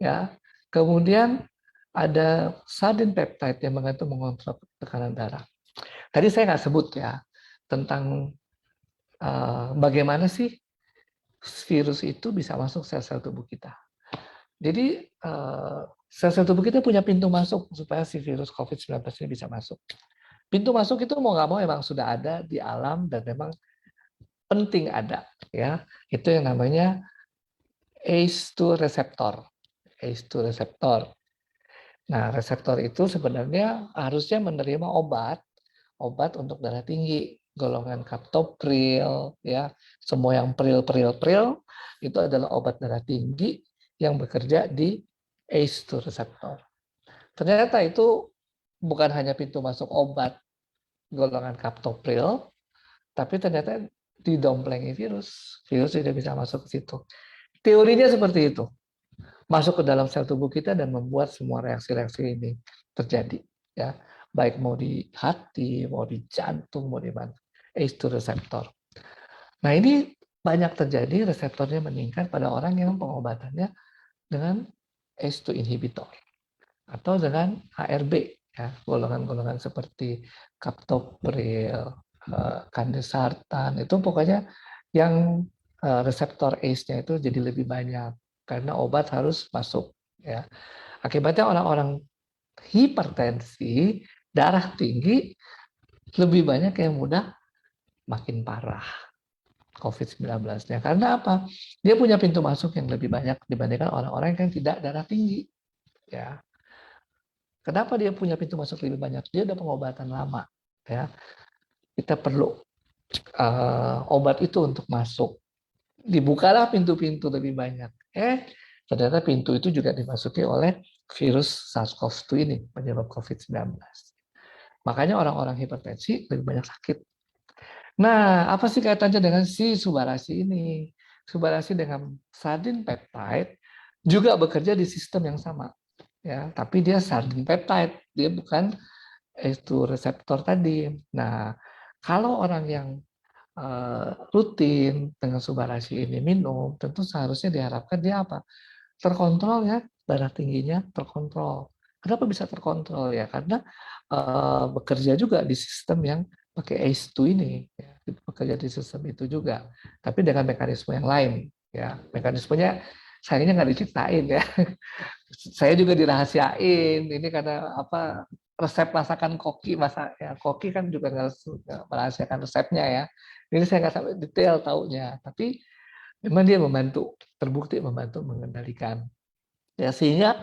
Ya. Kemudian ada sardin peptide yang mengontrol tekanan darah. Tadi saya nggak sebut ya tentang bagaimana sih virus itu bisa masuk sel-sel tubuh kita. Jadi sel-sel tubuh kita punya pintu masuk supaya si virus COVID-19 ini bisa masuk. Pintu masuk itu mau nggak mau memang sudah ada di alam dan memang penting ada. Ya, itu yang namanya ACE2 reseptor. ACE2 reseptor. Nah, reseptor itu sebenarnya harusnya menerima obat untuk darah tinggi, golongan kaptopril, ya, semua yang pril itu adalah obat darah tinggi yang bekerja di ACE2 reseptor. Ternyata itu bukan hanya pintu masuk obat golongan kaptopril, tapi ternyata didomplengi virus. Virus tidak bisa masuk ke situ. Teorinya seperti itu. masuk ke dalam sel tubuh kita dan membuat semua reaksi-reaksi ini terjadi, ya. Baik mau di hati, mau di jantung, mau di mana. ACE2 reseptor. Nah, ini banyak terjadi reseptornya meningkat pada orang yang pengobatannya dengan ACE2 inhibitor atau dengan ARB, ya, golongan-golongan seperti captopril, candesartan, itu pokoknya yang reseptor ACE-nya itu jadi lebih banyak karena obat harus masuk, ya. Akibatnya orang-orang hipertensi, darah tinggi, lebih banyak yang mudah makin parah COVID-19-nya. Karena apa? Dia punya pintu masuk yang lebih banyak dibandingkan orang-orang yang tidak darah tinggi. Ya. Kenapa dia punya pintu masuk lebih banyak? Dia udah pengobatan lama. Ya. Kita perlu obat itu untuk masuk. Dibukalah pintu-pintu lebih banyak. Ternyata pintu itu juga dimasuki oleh virus SARS-CoV-2 ini, penyebab COVID-19. Makanya orang-orang hipertensi lebih banyak sakit. Nah, apa sih kaitannya dengan si Subarasi ini? Subarasi dengan sardin peptide juga bekerja di sistem yang sama, ya. Tapi dia sardin peptide, dia bukan itu reseptor tadi. Nah, kalau orang yang rutin dengan Subarasi ini minum, tentu seharusnya diharapkan dia apa? Terkontrol, ya, darah tingginya terkontrol. Kenapa bisa terkontrol, ya? Karena bekerja juga di sistem yang pakai ACE2 ini, ya, bekerja di sistem itu juga, tapi dengan mekanisme yang lain, ya. Mekanismenya sayangnya nggak diciptain, ya. Saya juga dirahasiain ini karena apa, resep masakan koki, ya, koki kan juga nggak merahasiakan resepnya, ya. Ini saya nggak sampai detail taunya, tapi memang dia membantu, terbukti membantu mengendalikan, ya, sehingga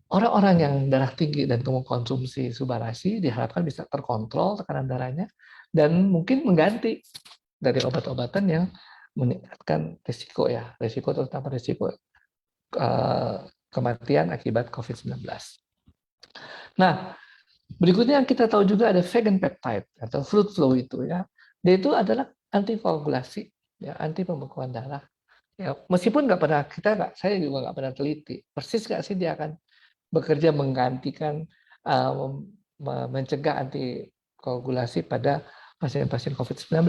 orang-orang yang darah tinggi dan mengkonsumsi Subarasi diharapkan bisa terkontrol tekanan darahnya dan mungkin mengganti dari obat-obatan yang meningkatkan risiko, ya, risiko terutama risiko kematian akibat COVID-19. Nah, berikutnya yang kita tahu juga ada vegan peptide atau fruit flow itu, ya. Dia itu adalah antikoagulasi, ya, anti pembekuan darah. Ya, meskipun nggak pernah saya juga nggak pernah teliti persis nggak sih dia akan bekerja menggantikan, mencegah antikoagulasi pada pasien-pasien COVID-19,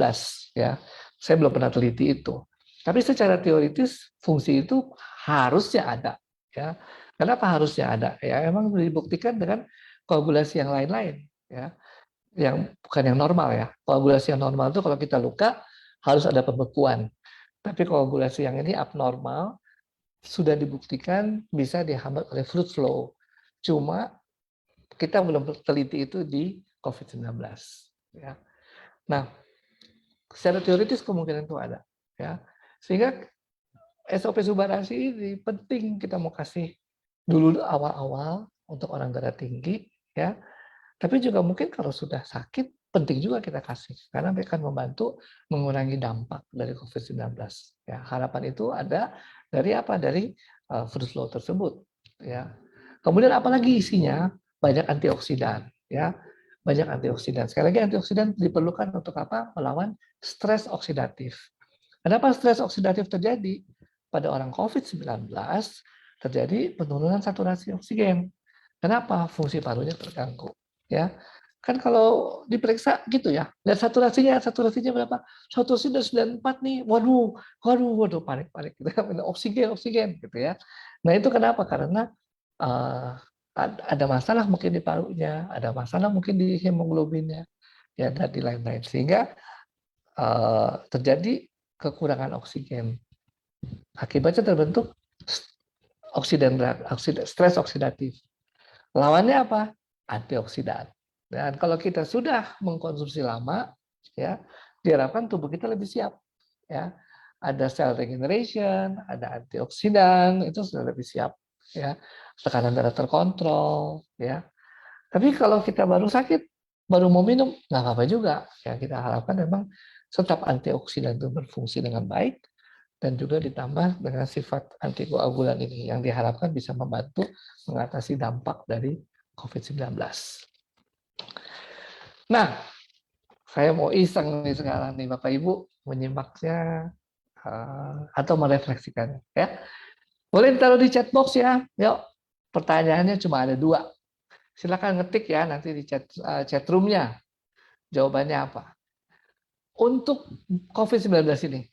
ya. Saya belum pernah teliti itu. Tapi secara teoritis fungsi itu harusnya ada, ya. Kenapa harusnya ada? Ya, emang dibuktikan dengan koagulasi yang lain-lain, ya. Yang bukan yang normal, ya. Koagulasi yang normal itu kalau kita luka harus ada pembekuan. Tapi koagulasi yang ini abnormal sudah dibuktikan bisa dihambat oleh fluid flow. Cuma kita belum teliti itu di COVID-19. Ya. Nah, secara teoritis kemungkinan itu ada. Ya. Sehingga SOP Subarasi ini penting kita mau kasih dulu awal-awal untuk orang darah tinggi. Ya. Tapi juga mungkin kalau sudah sakit, penting juga kita kasih. Karena mereka akan membantu mengurangi dampak dari COVID-19. Ya, harapan itu ada dari apa? Dari flu flow tersebut. Ya. Kemudian apalagi isinya? Banyak antioksidan. Ya. Banyak antioksidan. Sekali lagi antioksidan diperlukan untuk apa? Melawan stres oksidatif. Kenapa stres oksidatif terjadi? Pada orang COVID-19 terjadi penurunan saturasi oksigen. Kenapa? Fungsi parunya terganggu. Ya, kan kalau diperiksa gitu, ya, lihat saturasinya berapa? Saturasinya 94 nih. Waduh, panik gitu. Oksigen gitu, ya. Nah, itu kenapa? Karena ada masalah mungkin di parunya, ada masalah mungkin di hemoglobinnya, ya, dan di lain-lain, sehingga terjadi kekurangan oksigen. Akibatnya terbentuk stres oksidatif. Lawannya apa? Antioksidan. Dan kalau kita sudah mengkonsumsi lama, ya, diharapkan tubuh kita lebih siap, ya. Ada cell regeneration, ada antioksidan, itu sudah lebih siap, ya. Tekanan darah terkontrol, ya. Tapi kalau kita baru sakit, baru mau minum, nggak apa-apa juga. Ya, kita harapkan memang tetap antioksidan itu berfungsi dengan baik dan juga ditambah dengan sifat antikoagulan ini yang diharapkan bisa membantu mengatasi dampak dari COVID-19. Nah, saya mau iseng nih sekarang nih Bapak Ibu menyimaknya atau merefleksikannya, ya. Boleh taruh di chat box ya. Yuk, pertanyaannya cuma ada 2. Silakan ngetik ya nanti di chat roomnya. Jawabannya apa? Untuk COVID-19 ini,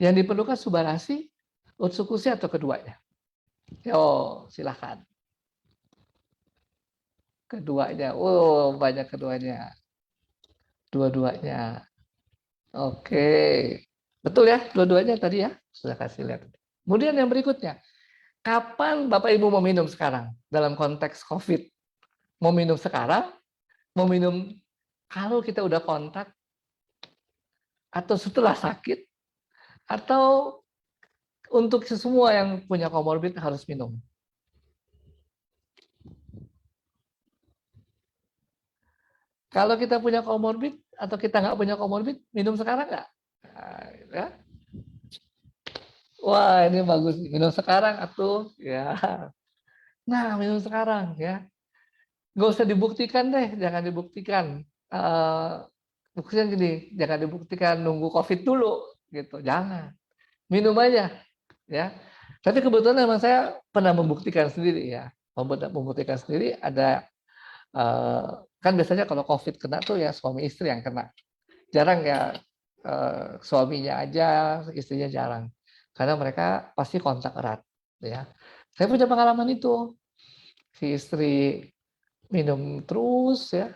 yang diperlukan subarasi, utsekusi atau keduanya? Yo, silakan. Keduanya. Oh, banyak keduanya. Dua-duanya. Oke. Betul ya, dua-duanya tadi ya. Sudah kasih lihat. Kemudian yang berikutnya, kapan Bapak Ibu mau minum sekarang? Dalam konteks COVID. Mau minum sekarang? Mau minum kalau kita udah kontak? Atau setelah sakit? Atau untuk semua yang punya komorbid harus minum? Kalau kita punya komorbid atau kita nggak punya komorbid, minum sekarang nggak? Nah, ya. Wah, ini bagus. Minum sekarang atau ya. Nah, minum sekarang ya. Nggak usah dibuktikan deh, jangan dibuktikan. Maksudnya gini, jangan dibuktikan nunggu COVID dulu, gitu. Jangan. Minum aja, ya. Tapi kebetulan memang saya pernah membuktikan sendiri ya. Membuktikan sendiri ada kan biasanya kalau COVID kena tuh ya suami istri yang kena. Jarang ya suaminya aja, istrinya jarang. Karena mereka pasti kontak erat, ya. Saya punya pengalaman itu. Si istri minum terus ya,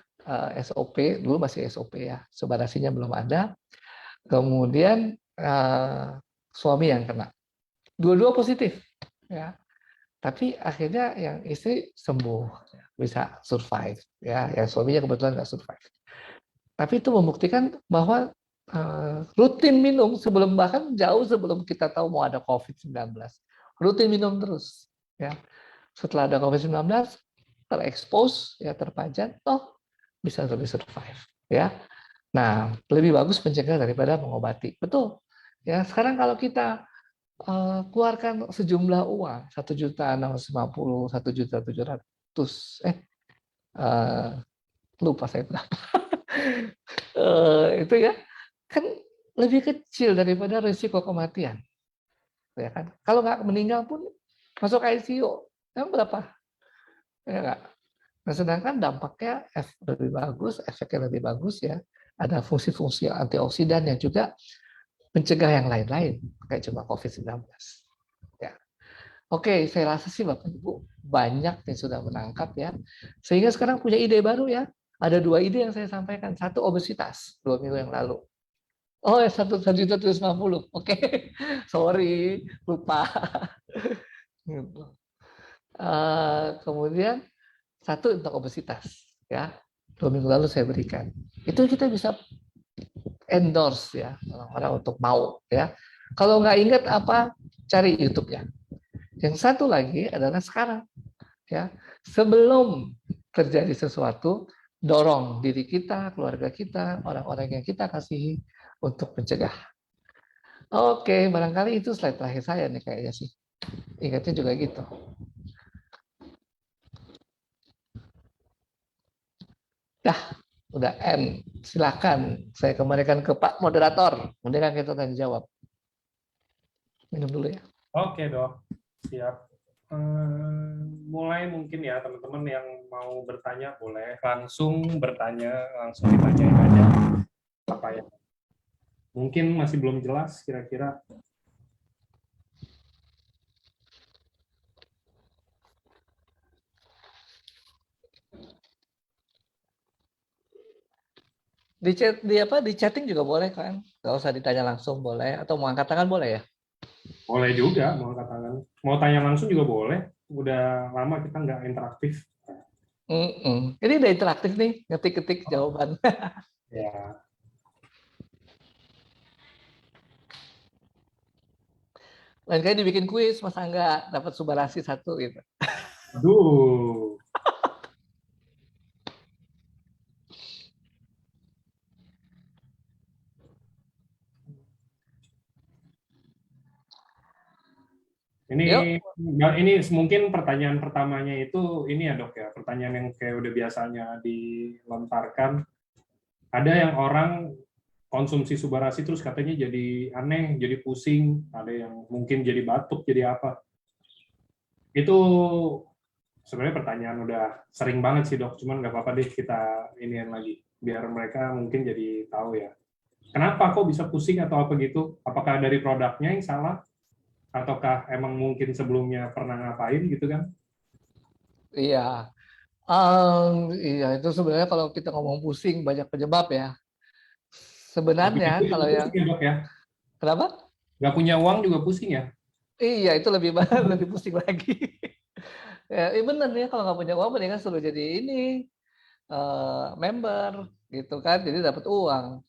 SOP, dulu masih SOP ya, subarasinya belum ada. Kemudian suami yang kena. Dua-dua positif, ya. Tapi akhirnya yang istri sembuh, ya, bisa survive, ya. Yang suaminya kebetulan nggak survive. Tapi itu membuktikan bahwa rutin minum sebelum bahkan jauh sebelum kita tahu mau ada COVID-19. Rutin minum terus, ya. Setelah ada COVID-19 terekspos, ya terpajan, toh bisa lebih survive, ya. Nah, lebih bagus mencegah daripada mengobati. Betul. Ya, sekarang kalau kita keluarkan sejumlah uang 1.650.000, 1.700.000, lupa saya berapa. Itu ya kan lebih kecil daripada risiko kematian, ya kan? Kalau nggak meninggal pun masuk ICU, yang berapa? Ya nggak. Nah, sedangkan dampaknya lebih bagus, efeknya lebih bagus ya. Ada fungsi-fungsi antioksidan yang juga mencegah yang lain-lain, kayak cuma COVID-19. Ya. Oke, saya rasa sih Bapak Ibu banyak yang sudah menangkap ya. Sehingga sekarang punya ide baru ya. Ada 2 ide yang saya sampaikan. Satu obesitas 2 minggu yang lalu. Oh ya 1.750.000. Oke, sorry lupa. Gitu. Kemudian satu untuk obesitas ya. 2 minggu lalu saya berikan. Itu kita bisa endorse ya orang-orang untuk mau ya. Kalau nggak ingat apa, cari YouTube-nya. Yang satu lagi adalah sekarang ya, sebelum terjadi sesuatu, dorong diri kita, keluarga kita, orang-orang yang kita kasihi untuk mencegah. Oke, barangkali itu slide terakhir saya nih kayaknya sih. Ingatnya juga gitu. Dah, udah end. Silakan saya kembalikan ke Pak Moderator. Kemudian kita tanya jawab. Minum dulu ya. Oke, Dok. Siap. Mulai mungkin ya teman-teman yang mau bertanya boleh langsung bertanya, langsung ditanyain aja apa ya. Mungkin masih belum jelas kira-kira. Di chat, di apa, di chatting juga boleh kan? Gak usah ditanya langsung boleh, atau mau angkat tangan boleh ya? Boleh juga mau angkat tangan. Mau tanya langsung juga boleh. Udah lama kita nggak interaktif. Ini udah interaktif nih, ngetik-ketik jawaban. Ya. Lain kali dibikin kuis, masa enggak dapat subarasi 1 gitu. Aduh. Yuk, Ini mungkin pertanyaan pertamanya itu ini ya dok ya, pertanyaan yang kayak udah biasanya dilontarkan. Ada yang orang konsumsi subarasi terus katanya jadi aneh, jadi pusing, ada yang mungkin jadi batuk, jadi apa. Itu sebenarnya pertanyaan udah sering banget sih dok, cuman nggak apa-apa deh kita inian lagi, biar mereka mungkin jadi tahu ya. Kenapa kok bisa pusing atau apa gitu? Apakah dari produknya yang salah? Ataukah emang mungkin sebelumnya pernah ngapain gitu kan? Iya. Iya, itu sebenarnya kalau kita ngomong pusing banyak penyebab ya. Nggak punya Sebenarnya duit kalau juga yang pusing ya dok ya? kenapa? Nggak punya uang juga pusing ya? Iya, itu lebih lebih pusing lagi. Ya, bener ya kalau nggak punya uang mendingan suruh jadi ini member gitu kan, jadi dapat uang.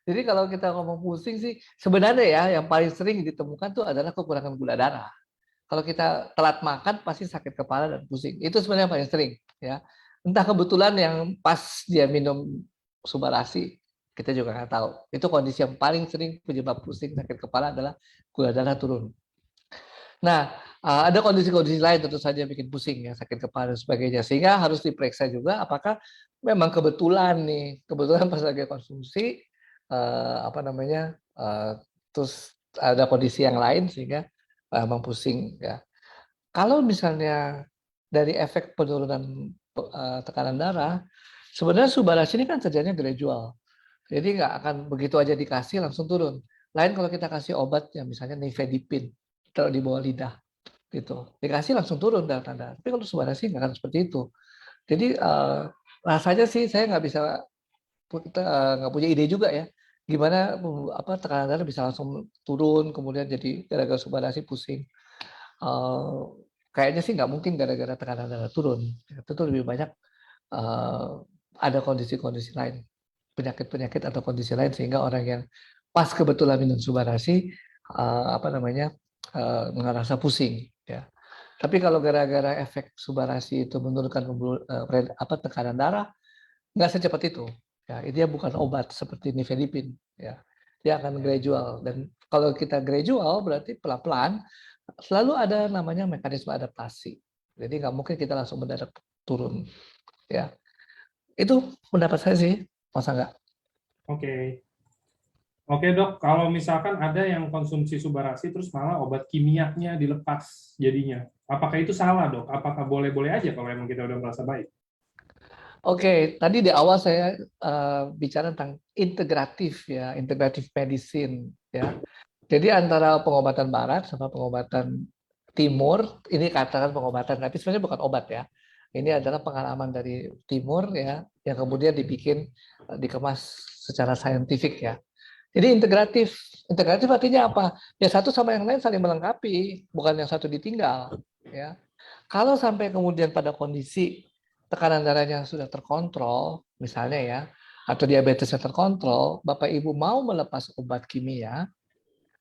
Jadi kalau kita ngomong pusing sih, sebenarnya ya yang paling sering ditemukan tuh adalah kekurangan gula darah. Kalau kita telat makan pasti sakit kepala dan pusing. Itu sebenarnya yang paling sering ya. Entah kebetulan yang pas dia minum Subarasi, kita juga nggak tahu. Itu kondisi yang paling sering penyebab pusing sakit kepala adalah gula darah turun. Nah, ada kondisi-kondisi lain tentu saja yang bikin pusing ya, sakit kepala dan sebagainya. Sehingga harus diperiksa juga apakah memang kebetulan nih, kebetulan pas lagi konsumsi apa namanya, terus ada kondisi yang lain sehingga memang pusing ya. Kalau misalnya dari efek penurunan tekanan darah, sebenarnya Subarasi ini kan terjadinya gradual. Jadi nggak akan begitu aja dikasih langsung turun. Lain kalau kita kasih obat yang misalnya nifedipin, kalau di bawah lidah gitu. Dikasih langsung turun darah tanda. Tapi kalau Subarasi nggak akan seperti itu. Jadi rasanya sih saya nggak bisa nggak punya ide juga ya gimana apa tekanan darah bisa langsung turun kemudian jadi gara-gara Subarasi pusing. Eh, Kayaknya sih nggak mungkin gara-gara tekanan darah turun. Itu tuh lebih banyak eh, ada kondisi-kondisi lain, penyakit-penyakit atau kondisi lain sehingga orang yang pas kebetulan minum Subarasi apa namanya ngerasa pusing ya. Tapi kalau gara-gara efek Subarasi itu menurunkan apa tekanan darah, nggak secepat itu. Ya, dia bukan obat seperti nifedipin. Ya, dia akan gradual dan kalau kita gradual berarti pelan-pelan selalu ada namanya mekanisme adaptasi. Jadi nggak mungkin kita langsung mendadak turun. Ya, itu pendapat saya sih, masa nggak? Oke. Oke dok, kalau misalkan ada yang konsumsi Subarasi terus malah obat kimianya dilepas jadinya. Apakah itu salah dok? Apakah boleh-boleh aja kalau emang kita udah merasa baik? Oke, tadi di awal saya bicara tentang integratif ya, integratif medicine ya. Jadi antara pengobatan barat sama pengobatan timur, ini katakan pengobatan, tapi sebenarnya bukan obat ya. Ini adalah pengalaman dari timur ya, yang kemudian dibikin, dikemas secara saintifik ya. Jadi integratif, integratif artinya apa? Ya satu sama yang lain saling melengkapi, bukan yang satu ditinggal. Ya, kalau sampai kemudian pada kondisi tekanan darahnya sudah terkontrol, misalnya ya, atau diabetesnya terkontrol, Bapak Ibu mau melepas obat kimia,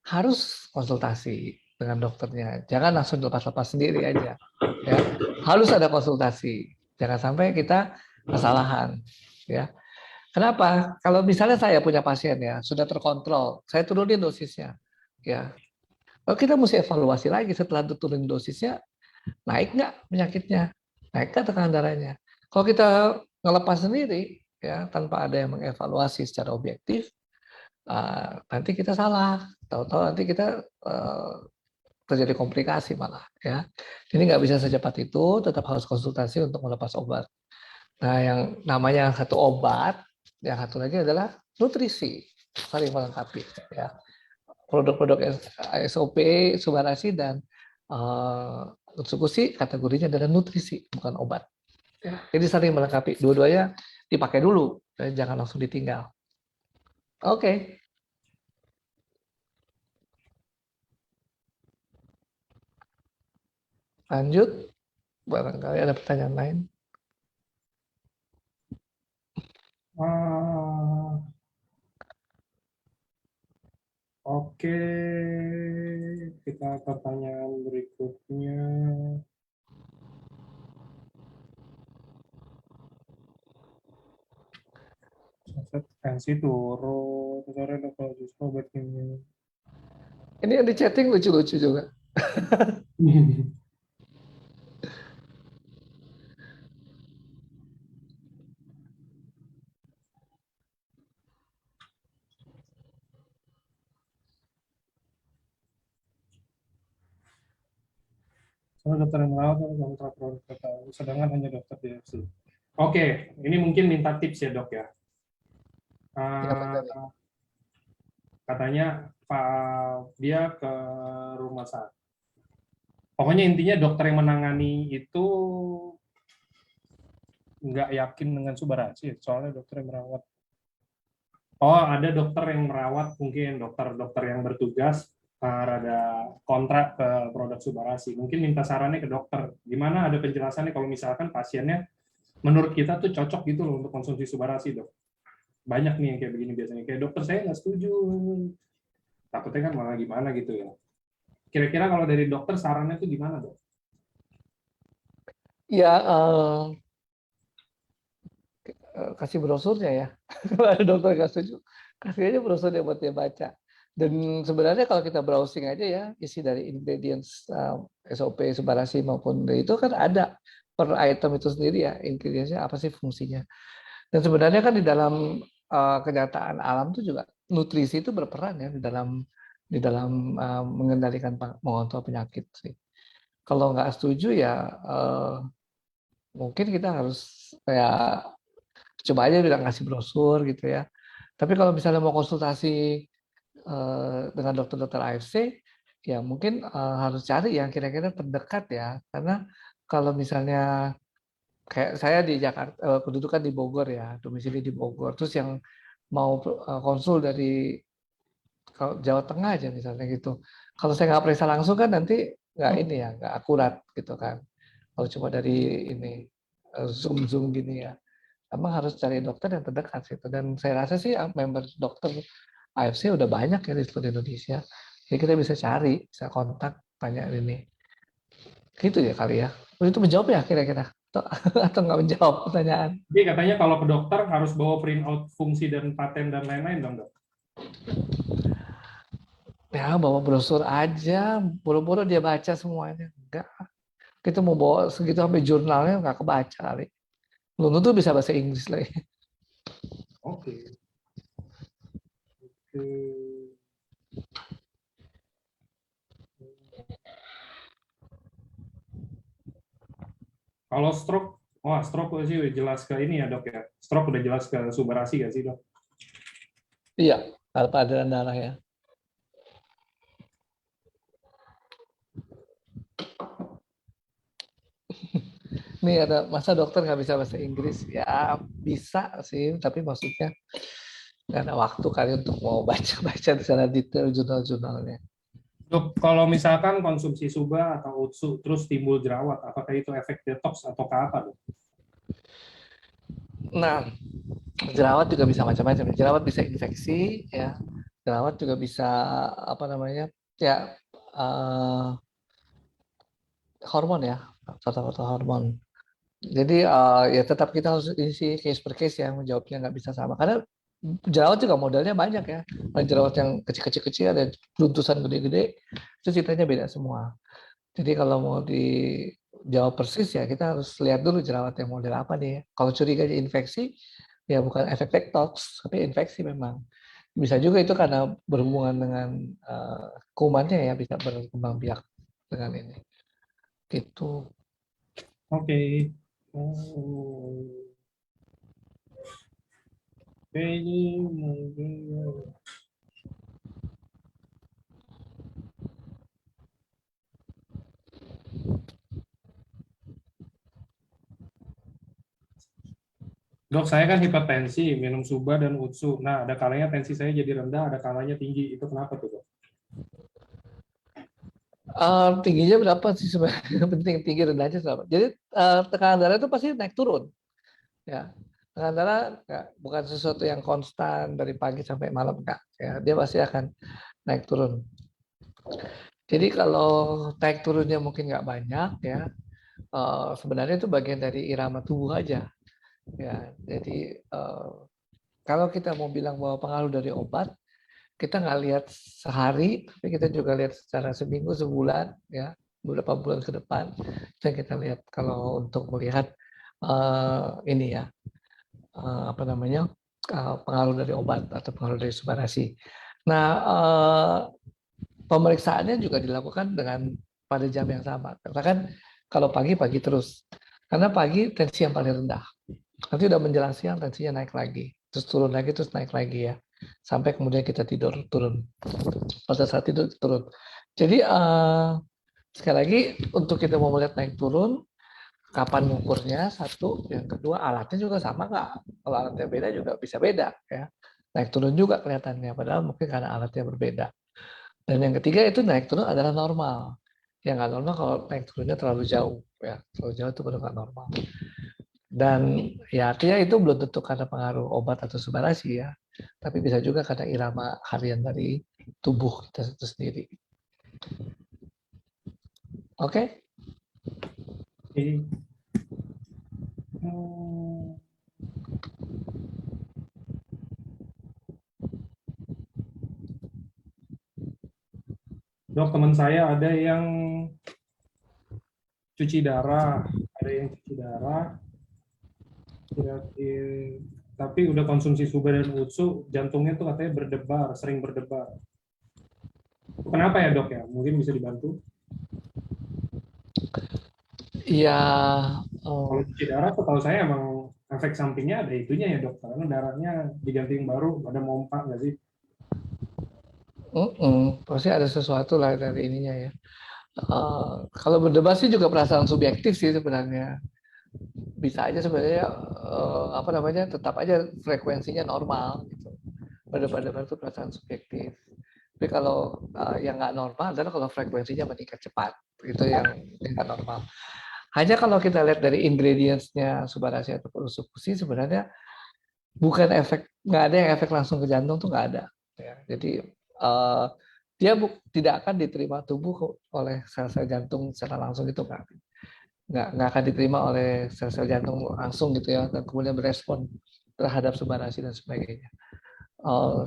harus konsultasi dengan dokternya. Jangan langsung lepas-lepas sendiri aja. Ya. Harus ada konsultasi. Jangan sampai kita kesalahan. Ya. Kenapa? Kalau misalnya saya punya pasien ya, sudah terkontrol, saya turunin dosisnya. Ya. Kalau kita mesti evaluasi lagi setelah turunin dosisnya, naik nggak penyakitnya? Naik nggak tekanan darahnya? Kalau kita ngelepas sendiri, ya tanpa ada yang mengevaluasi secara objektif, nanti kita salah. Tahu-tahu nanti kita terjadi komplikasi malah ya. Jadi nggak bisa secepat itu, tetap harus konsultasi untuk melepas obat. Nah, yang namanya satu obat, yang satu lagi adalah nutrisi, saling melengkapi ya. Produk-produk SOP, Subarasi dan Utsukushi kategorinya adalah nutrisi, bukan obat. Ya. Jadi saling melengkapi, dua-duanya dipakai dulu, dan jangan langsung ditinggal. Oke, lanjut. Barangkali ada pertanyaan lain. Ah, oke, kita ke pertanyaan berikutnya. Tensi turun, sore kalau justru obat kimia. Ini yang di chatting lucu-lucu juga. Kalau dokter yang merawat atau kontrak produk, sedangkan hanya dokter DFC. Oke, ini mungkin minta tips ya dok ya. Ya, Eh, benar. katanya Pak dia ke rumah sakit. Pokoknya intinya dokter yang menangani itu nggak yakin dengan Subarashi, soalnya dokter yang merawat. Oh, ada dokter yang merawat, mungkin dokter-dokter yang bertugas rada kontrak ke produk Subarashi. Mungkin minta sarannya ke dokter. Gimana ada penjelasannya kalau misalkan pasiennya menurut kita tuh cocok gitu loh untuk konsumsi Subarashi, dok. Banyak nih yang kayak begini biasanya. Kayak dokter saya nggak setuju. Takutnya kan malah gimana gitu ya. Kira-kira kalau dari dokter sarannya tuh gimana, dok? Ya, kasih brosurnya ya. Kalau ada dokter nggak setuju, kasih aja brosurnya buat dia baca. Dan sebenarnya kalau kita browsing aja ya, isi dari ingredients SOP Subarashi maupun dari itu kan ada per item itu sendiri ya, ingredientsnya apa sih fungsinya. Dan sebenarnya kan di dalam kenyataan alam itu juga nutrisi itu berperan ya di dalam mengendalikan mengontrol penyakit sih. Kalau nggak setuju ya mungkin kita harus ya coba aja bilang ngasih brosur gitu ya. Tapi kalau misalnya mau konsultasi dengan dokter-dokter AFC, ya mungkin harus cari yang kira-kira terdekat ya. Karena kalau misalnya kayak saya di Jakarta, kedudukan di Bogor ya, domisili di Bogor. Terus yang mau konsul dari Jawa Tengah aja misalnya gitu. Kalau saya nggak periksa langsung kan nanti nggak ini ya, nggak akurat gitu kan. Kalau cuma dari ini zoom gini ya, emang harus cari dokter yang terdekat situ. Dan saya rasa sih member dokter AFC udah banyak ya di seluruh Indonesia. Jadi kita bisa cari, bisa kontak, tanya ini. Gitu ya kali ya. Terus itu menjawab ya kira-kira? Atau nggak menjawab pertanyaan? Jadi katanya kalau ke dokter harus bawa print out fungsi dan paten dan lain-lain dong, dok. Ya bawa brosur aja, boro-boro dia baca semuanya. Enggak. Kita mau bawa segitu sampai jurnalnya nggak kebaca kali. Belum tentu bisa bahasa Inggris lagi. Oke. Oke. Kalau stroke, wah stroke sih udah jelas ke ini ya dok ya. Stroke udah jelas ke Subarashi gak sih dok? Iya, tanpa aliran darah ya. Nih ada masa dokter nggak bisa bahasa Inggris? Ya bisa sih, tapi maksudnya nggak ada waktu kali untuk mau baca-baca secara detail jurnal-jurnalnya. Dok, kalau misalkan konsumsi suba atau utsu terus timbul jerawat, apakah itu efek detox atau ke apa dok? Nah, jerawat juga bisa macam-macam. Jerawat bisa infeksi, ya. Jerawat juga bisa apa namanya? Ya hormon ya, faktor-faktor hormon. Jadi ya tetap kita harus isi case per case ya, menjawabnya nggak bisa sama. Karena jerawat juga modelnya banyak ya. Ada jerawat yang kecil-kecil, ada luntusan gede-gede, itu ceritanya beda semua. Jadi kalau mau dijawab persis ya kita harus lihat dulu jerawat yang model apa nih ya. Kalau curiga infeksi, ya bukan efek detox, tapi infeksi memang. Bisa juga itu karena berhubungan dengan kumannya ya, bisa berkembang biak dengan ini. Gitu. Oke. Oh. Oke, ini mungkin dok, saya kan hipertensi, minum suba dan utsu. Nah, ada kalanya tensi saya jadi rendah, ada kalanya tinggi. Itu kenapa tuh, dok? Tingginya berapa sih sebenarnya? Penting tinggi rendahnya berapa. Jadi tekanan darah itu pasti naik turun. Ya, tekanan darah bukan sesuatu yang konstan dari pagi sampai malam enggak. Ya, dia pasti akan naik turun. Jadi kalau naik turunnya mungkin nggak banyak ya, sebenarnya itu bagian dari irama tubuh aja. Ya, jadi kalau kita mau bilang bahwa pengaruh dari obat, kita nggak lihat sehari, tapi kita juga lihat secara seminggu, sebulan, ya beberapa bulan ke depan. Dan kita lihat kalau untuk melihat ini ya apa namanya pengaruh dari obat atau pengaruh dari Subarashi. Nah, pemeriksaannya juga dilakukan dengan pada jam yang sama. Karena kan kalau pagi terus. Karena pagi tensi yang paling rendah. Nanti udah menjelang siang tensinya naik lagi. Terus turun lagi, terus naik lagi ya. Sampai kemudian kita tidur, turun. Pada saat tidur, turun. Jadi sekali lagi untuk kita mau melihat naik turun, kapan mengukurnya satu, yang kedua alatnya juga sama nggak? Kalau alatnya beda juga bisa beda ya. Naik turun juga kelihatannya, padahal mungkin karena alatnya berbeda. Dan yang ketiga itu naik turun adalah normal. Yang nggak normal kalau naik turunnya terlalu jauh ya, terlalu jauh itu baru nggak normal. Dan ya artinya itu belum tentu karena pengaruh obat atau subarasi ya, tapi bisa juga karena irama harian dari tubuh kita itu sendiri. Oke? Oke. Hmm, Dok, teman saya ada yang cuci darah, kira-kira, tapi udah konsumsi suba dan utsu, jantungnya tuh katanya berdebar, sering berdebar. Kenapa ya dok ya? Mungkin bisa dibantu. Iya, Kalau cuci darah, setahu saya emang efek sampingnya ada itunya ya dok, karena darahnya diganti yang baru, ada mompa nggak sih? pasti ada sesuatu lah dari ininya ya. Kalau berdebat sih juga perasaan subjektif sih sebenarnya. Bisa aja sebenarnya apa namanya tetap aja frekuensinya normal gitu. Berdebat-debat itu perasaan subjektif. Tapi kalau yang nggak normal adalah kalau frekuensinya meningkat cepat, itu yang nggak normal. Hanya kalau kita lihat dari ingredientsnya Subarasi atau Usukusi sebenarnya bukan efek, nggak ada yang efek langsung ke jantung tuh nggak ada. Ya. Jadi dia tidak akan diterima tubuh oleh sel-sel jantung secara langsung itu nggak akan diterima oleh sel-sel jantung langsung gitu ya dan kemudian berespon terhadap Subarasi dan sebagainya.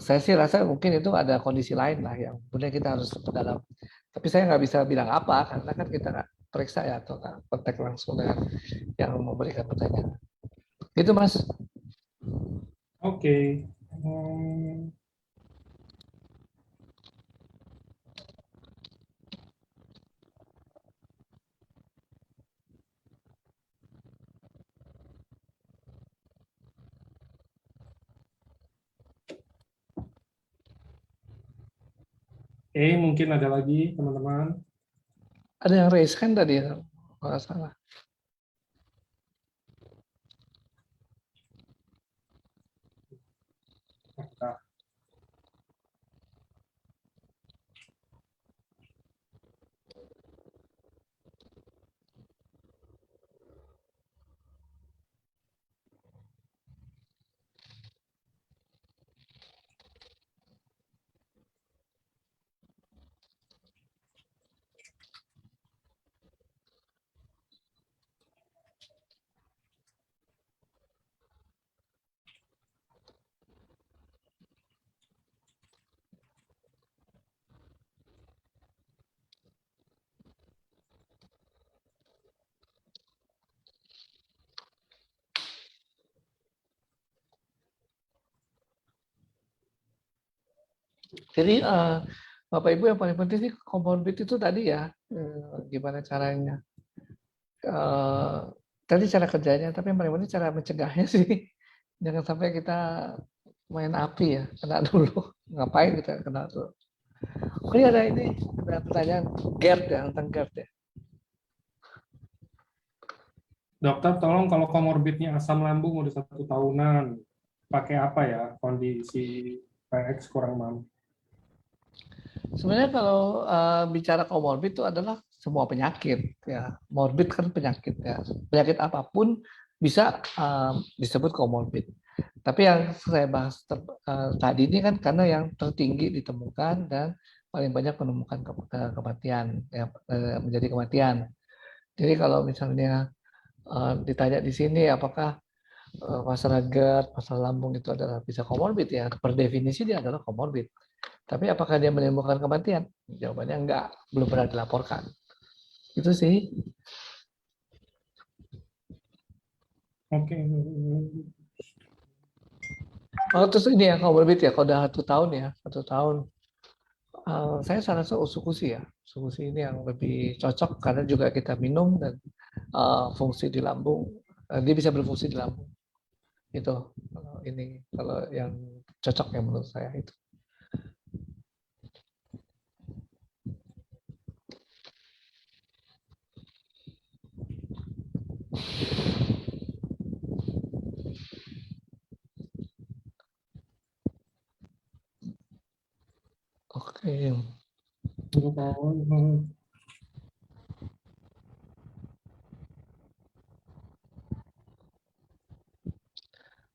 Saya sih rasa mungkin itu ada kondisi lain lah yang kemudian kita harus dalam. Tapi saya nggak bisa bilang apa karena kan kita nggak periksa ya atau nggak kontak langsung dengan yang memberikan pertanyaan. Gitu Mas. Oke. Hmm, Oke, mungkin ada lagi teman-teman. Ada yang raise kan tadi ya, kalau nggak salah. Nah, Jadi Bapak Ibu yang paling penting sih comorbid itu tadi ya, gimana caranya. Eh, Tadi cara kerjanya, tapi yang paling penting cara mencegahnya sih. Jangan sampai kita main api ya, kena dulu. Ngapain kita kena dulu. Oh iya ada ini, ada pertanyaan GERD ya, tentang GERD ya. dokter, tolong kalau komorbidnya asam lambung udah 1 tahunan, pakai apa ya kondisi PX kurang mampu? Sebenarnya kalau bicara comorbid itu adalah semua penyakit ya. Morbid kan penyakit ya. Penyakit apapun bisa disebut comorbid. Tapi yang saya bahas tadi ini kan karena yang tertinggi ditemukan dan paling banyak menemukan kematian ya, menjadi kematian. Jadi kalau misalnya ditanya di sini apakah masalah GERD, masalah lambung itu adalah bisa comorbid ya. Per definisi dia adalah comorbid. Tapi apakah dia menimbulkan kematian? Jawabannya enggak, belum pernah dilaporkan. Itu sih. Oke. Oh, terus ini ya comorbid ya, kalau udah 1 tahun ya, 1 tahun. Saya saran usukusi ya. Usukusi ini yang lebih cocok karena juga kita minum dan fungsi di lambung, dia bisa berfungsi di lambung. Itu ini kalau yang cocok ya menurut saya itu. Oke.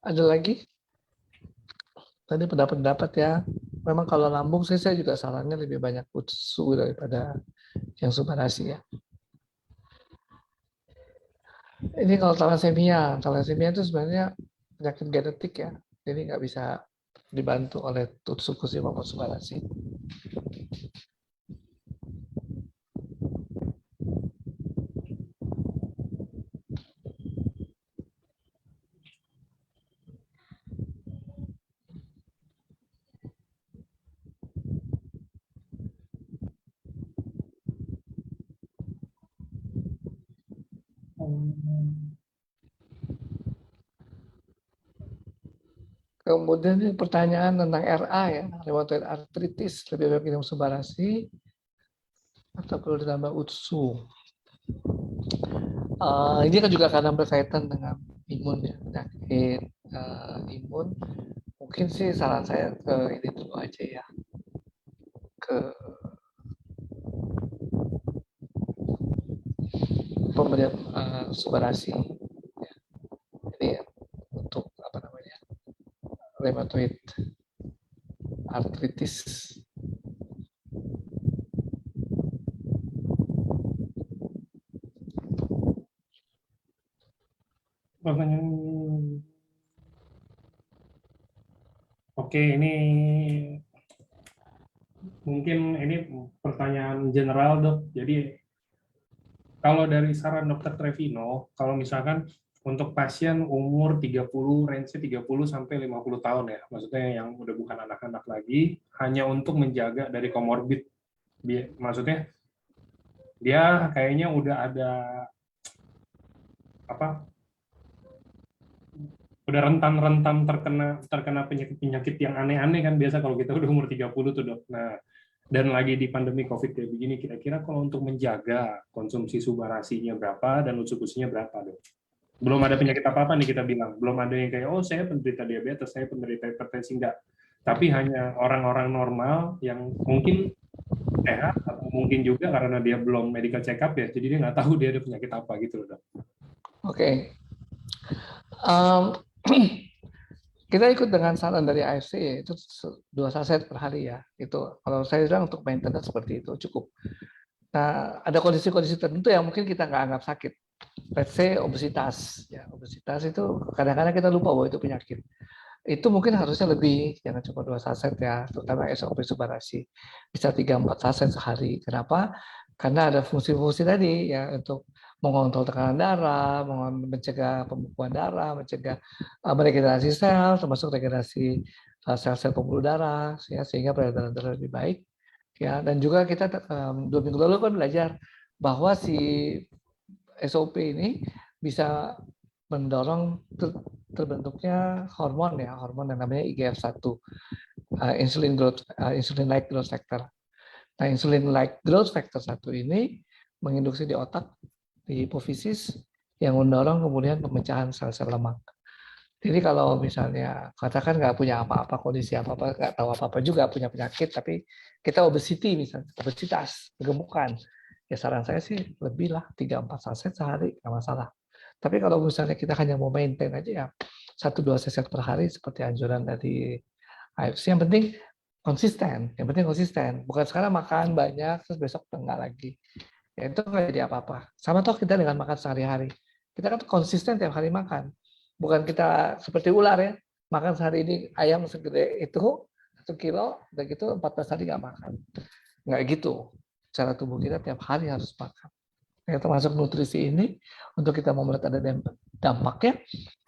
Ada lagi? Tadi pendapat-pendapat ya. Memang kalau lambung saya juga sarannya lebih banyak utsu daripada yang subarasi ya. Ini kalau thalassemia itu sebenarnya penyakit genetik ya. Jadi nggak bisa dibantu oleh tutsukusi maupun subarasi. Kemudian ini pertanyaan tentang RA ya, rheumatoid arthritis, lebih baik minum subarasi atau perlu ditambah utsu. Ini kan juga karena berkaitan dengan imun ya, penyakit imun. Mungkin sih saran saya ke ini dulu aja ya, ke pemberian subarasi. Ini ya, untuk apa namanya, rheumatoid arthritis. Oke, ini mungkin ini pertanyaan general, Dok. Jadi kalau dari saran Dokter Trevino, kalau misalkan untuk pasien umur 30, range 30 sampai 50 tahun ya, maksudnya yang udah bukan anak-anak lagi, hanya untuk menjaga dari komorbid. Maksudnya dia kayaknya udah ada apa? Udah rentan-rentan terkena penyakit-penyakit yang aneh-aneh kan, biasa kalau kita udah umur 30 tuh, Dok. Nah, dan lagi di pandemi COVID kayak begini, kira-kira kalau untuk menjaga konsumsi subarasinya berapa dan utsukusinya berapa, Dok? Belum ada penyakit apa-apa nih kita bilang. Belum ada yang kayak, oh saya penderita diabetes, saya penderita hipertensi, enggak. Tapi hanya orang-orang normal yang mungkin sehat, atau mungkin juga karena dia belum medical check up ya, jadi dia nggak tahu dia ada penyakit apa gitu loh, Dok. Oke. Kita ikut dengan saran dari AFC yaitu 2 saset per hari ya. Itu kalau saya bilang untuk maintenance seperti itu cukup. Nah, ada kondisi-kondisi tertentu yang mungkin kita nggak anggap sakit. Let's say obesitas. Ya, obesitas itu kadang-kadang kita lupa bahwa itu penyakit. Itu mungkin harusnya lebih, jangan cuma 2 saset ya, terutama SOP subarasi. Bisa 3-4 saset sehari. Kenapa? Karena ada fungsi-fungsi tadi ya untuk mengontrol tekanan darah, mencegah pembekuan darah, mencegah meregenerasi sel, termasuk regenerasi sel-sel pembuluh darah, ya, sehingga peredaran darah lebih baik. Ya, dan juga kita 2 minggu lalu kan belajar bahwa si SOP ini bisa mendorong terbentuknya hormon ya, hormon yang namanya IGF-1, insulin like growth factor. Nah, insulin like growth factor 1 ini menginduksi di otak, di hipofisis, yang mendorong kemudian pemecahan sel-sel lemak. Jadi kalau misalnya katakan nggak punya apa-apa, kondisi apa-apa, nggak tahu apa-apa juga, punya penyakit, tapi kita obesity misalnya, obesitas, kegemukan, ya saran saya sih lebih lah 3-4 saset sehari, nggak masalah. Tapi kalau misalnya kita hanya mau maintain aja ya 1-2 saset per hari seperti anjuran dari AFC, yang penting konsisten, yang penting konsisten. Bukan sekarang makan banyak terus besok enggak lagi. Ya itu nggak jadi apa-apa. Sama toh kita dengan makan sehari-hari. Kita kan konsisten tiap hari makan. Bukan kita seperti ular ya, makan sehari ini ayam segede itu 1 kilo, udah gitu 14 hari nggak makan. Nggak gitu. Cara tubuh kita tiap hari harus makan. Ya, termasuk nutrisi ini, untuk kita mau melihat ada dampaknya,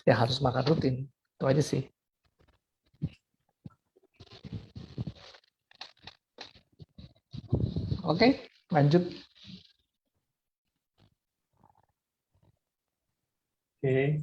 ya harus makan rutin. Itu aja sih. Oke, lanjut. Oke.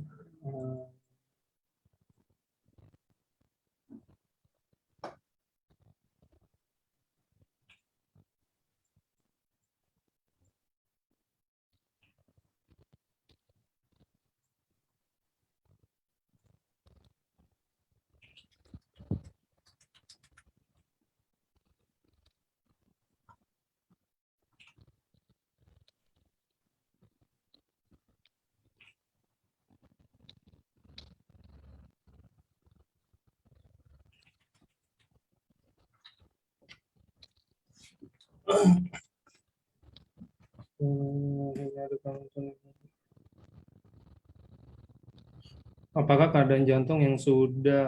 Apakah keadaan jantung yang sudah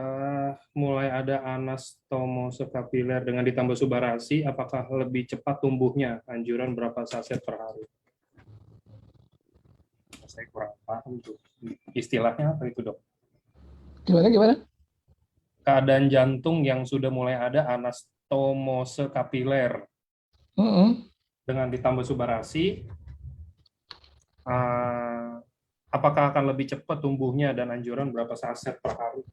mulai ada anastomose kapiler dengan ditambah subarasi, apakah lebih cepat tumbuhnya? Anjuran berapa saset per hari? Saya kurang paham tuh. Istilahnya apa itu, Dok? Gimana? Keadaan jantung yang sudah mulai ada anastomose kapiler Mm-mm. dengan ditambah subarasi, eh, apakah akan lebih cepat tumbuhnya dan anjuran berapa saset per hari?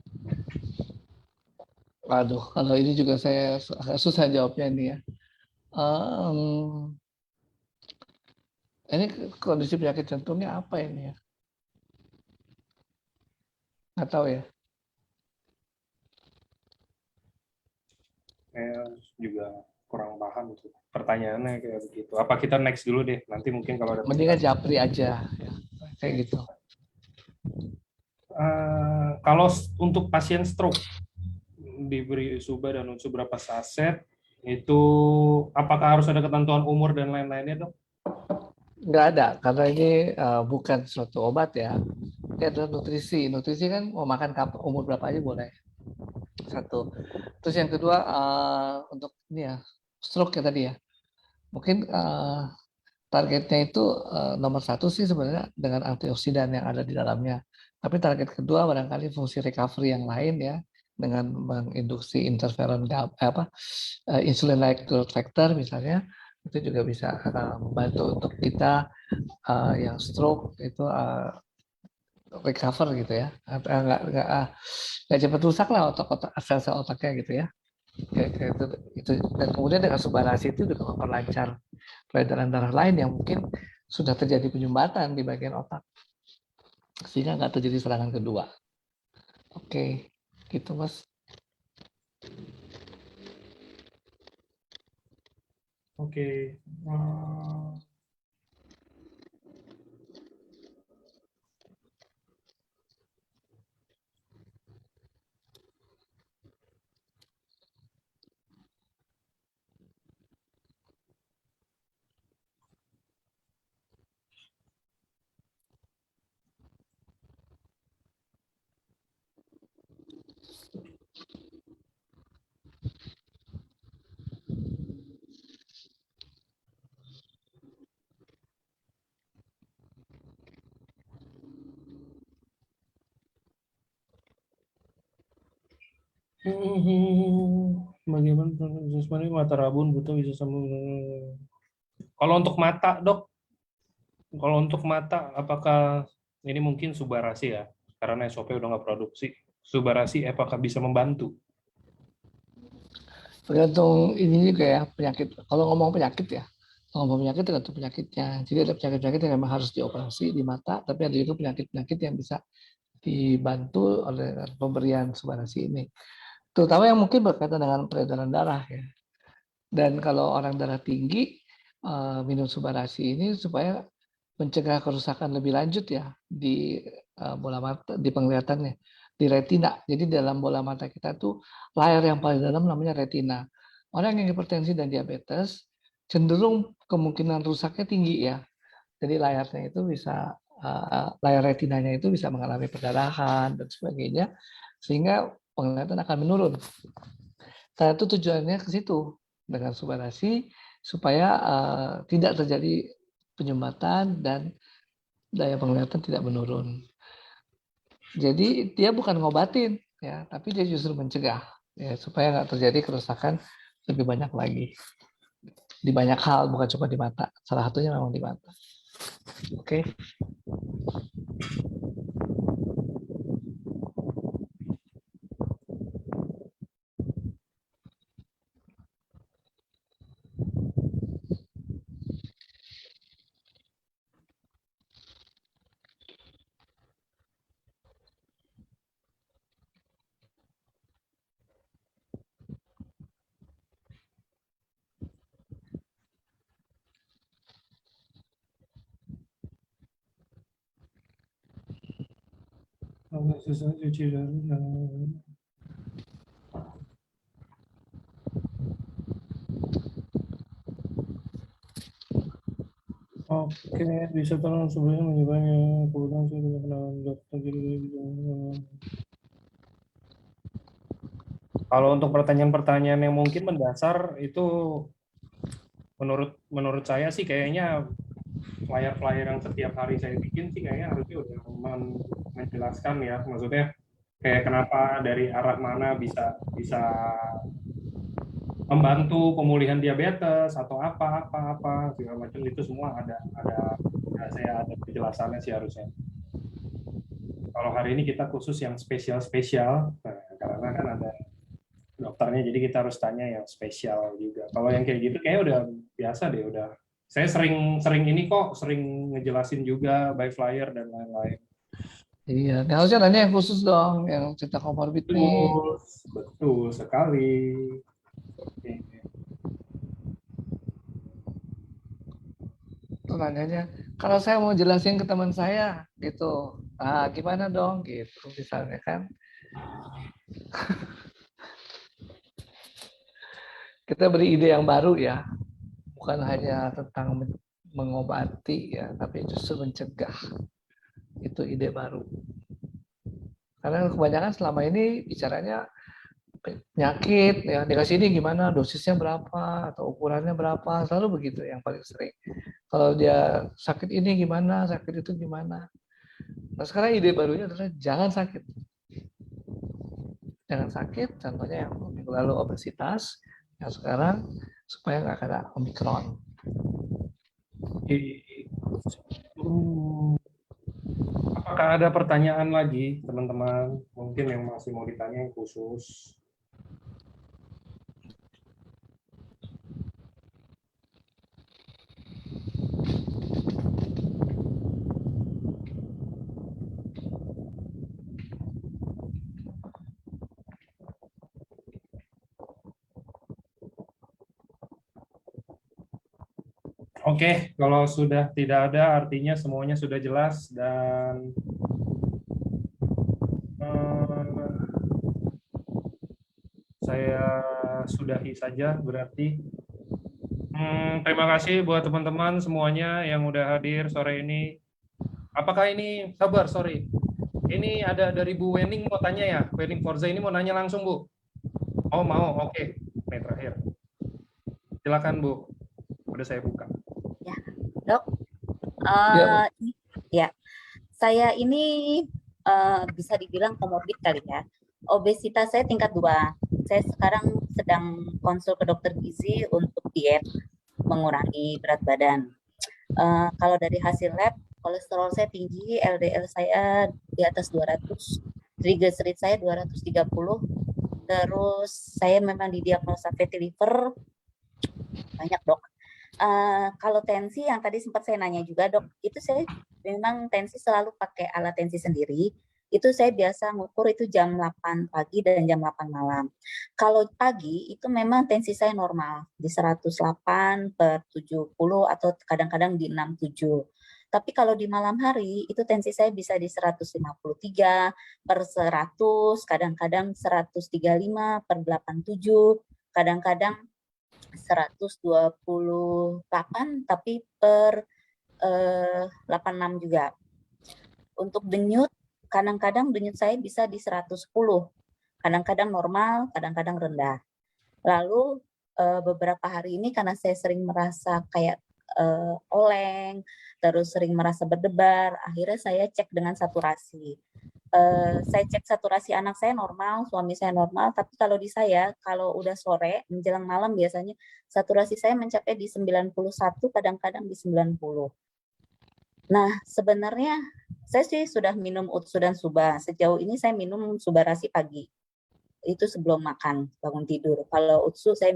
Waduh, kalau ini juga saya agak susah jawabnya ini ya. Em, ini kondisi penyakit jantungnya apa ini ya? Nggak tahu ya. Saya juga kurang paham tuh. Pertanyaannya kayak begitu. Apa kita next dulu deh? Nanti mungkin kalau ada Mendingan pertanyaan. japri aja, ya. Kayak gitu. Kalau untuk pasien stroke diberi suba dan unsur berapa saset, itu apakah harus ada ketentuan umur dan lain-lainnya, Dok? Nggak ada, karena ini bukan suatu obat ya. Ini adalah nutrisi. Nutrisi kan mau makan umur berapa aja boleh. Satu. Terus yang kedua, untuk ini ya, stroke ya tadi ya. Mungkin targetnya itu nomor satu sih sebenarnya dengan antioksidan yang ada di dalamnya. Tapi target kedua barangkali fungsi recovery yang lain ya, dengan menginduksi interferon insulin-like growth factor misalnya, itu juga bisa membantu untuk kita yang stroke itu recover gitu ya. Nggak cepat rusak lah otak-otak sel-sel otaknya gitu ya. Kayak itu. Dan kemudian dengan subarasi itu juga memperlancar peredaran darah lain yang mungkin sudah terjadi penyumbatan di bagian otak sehingga nggak terjadi serangan kedua. Oke, gitu Mas. Oke. Bagaimana proses mata rabun butuh bisa sambung. Kalau untuk mata, Dok, kalau untuk mata, apakah ini mungkin subarasi ya? Karena SOP udah nggak produksi. Subarasi apakah bisa membantu? Tergantung ini juga ya penyakit. Kalau ngomong penyakit ya, ngomong penyakit tergantung penyakitnya. Jadi ada penyakit-penyakit yang memang harus dioperasi di mata, tapi ada juga penyakit-penyakit yang bisa dibantu oleh pemberian subarasi ini. Terutama yang mungkin berkaitan dengan peredaran darah ya. Dan kalau orang darah tinggi, minum subarasi ini supaya mencegah kerusakan lebih lanjut ya di bola mata, di penglihatannya, di retina. Jadi dalam bola mata kita tuh layar yang paling dalam namanya retina. Orang yang hipertensi dan diabetes cenderung kemungkinan rusaknya tinggi ya. Jadi layarnya itu bisa layar retinanya itu bisa mengalami perdarahan dan sebagainya, sehingga penglihatan akan menurun. Nah, itu tujuannya ke situ dengan subarasi supaya tidak terjadi penyumbatan dan daya penglihatan tidak menurun. Jadi dia bukan ngobatin ya, tapi dia justru mencegah ya supaya nggak terjadi kerusakan lebih banyak lagi. di banyak hal, bukan cuma di mata. Salah satunya memang di mata. Oke. Oke, bisa tolong sebelumnya menjelaskan kemudian saya tidak kenalan dokter jadi kalau untuk pertanyaan-pertanyaan yang mungkin mendasar itu menurut menurut saya sih kayaknya flyer-flyer yang setiap hari saya bikin sih kayaknya harusnya udah menjelaskan ya, maksudnya kayak kenapa dari arah mana bisa bisa membantu pemulihan diabetes atau apa segala macam itu semua saya ada penjelasannya sih harusnya. Kalau hari ini kita khusus yang spesial, nah, karena kan ada dokternya, jadi kita harus tanya yang spesial juga. Kalau yang kayak gitu kayak udah biasa deh, udah. Saya sering ini kok, sering ngejelasin juga by flyer dan lain-lain. Iya, nah, harusnya nanya yang khusus dong, yang cerita komorbid nih. Betul sekali. Tuh nanyanya, kalau saya mau jelasin ke teman saya, gitu. Ah, gimana dong, gitu misalnya kan. Kita beri ide yang baru ya, bukan hanya tentang mengobati ya, tapi justru mencegah. Itu ide baru. Karena kebanyakan selama ini bicaranya penyakit, ya dikasih ini gimana, dosisnya berapa, atau ukurannya berapa, selalu begitu yang paling sering. Kalau dia sakit ini gimana, sakit itu gimana. Nah sekarang ide barunya adalah jangan sakit. Jangan sakit, contohnya yang minggu lalu obesitas, yang sekarang supaya nggak kena Omikron. Apakah ada pertanyaan lagi, teman-teman? Mungkin yang masih mau ditanya yang khusus. Oke, kalau sudah tidak ada, artinya semuanya sudah jelas dan saya sudahi saja berarti. Terima kasih buat teman-teman semuanya yang udah hadir sore ini. Apakah ini, sabar, sorry. Ini ada dari Bu Wening mau tanya ya, Wening Forza ini mau nanya langsung Bu. Oh mau, oke. Ini terakhir. Silakan Bu, udah saya buka. Ya, Dok. Ya, Ya, saya ini bisa dibilang komorbid kali ya. Obesitas saya tingkat 2. Saya sekarang sedang konsul ke dokter gizi untuk diet, mengurangi berat badan. Kalau dari hasil lab, kolesterol saya tinggi, LDL saya di atas 200, triglycerid saya 230, terus saya memang didiagnosa fatty liver, banyak dok. Kalau tensi yang tadi sempat saya nanya juga dok, itu saya memang tensi selalu pakai alat tensi sendiri. Itu saya biasa ngukur itu jam 8 pagi dan jam 8 malam. Kalau pagi itu memang tensi saya normal di 108/70 atau kadang-kadang di 67. Tapi kalau di malam hari itu tensi saya bisa di 153/100, kadang-kadang 135/87, kadang-kadang 128 tapi per 86 juga. Untuk denyut, kadang-kadang denyut saya bisa di 110. Kadang-kadang normal, kadang-kadang rendah. Lalu beberapa hari ini karena saya sering merasa kayak oleng, terus sering merasa berdebar, akhirnya saya cek dengan saturasi. saya cek saturasi anak saya normal, suami saya normal, tapi kalau di saya, kalau udah sore, menjelang malam biasanya, saturasi saya mencapai di 91, kadang-kadang di 90. Nah, sebenarnya saya sih sudah minum Utsu dan Suba. Sejauh ini saya minum Subarasi pagi. Itu sebelum makan, bangun tidur. Kalau Utsu saya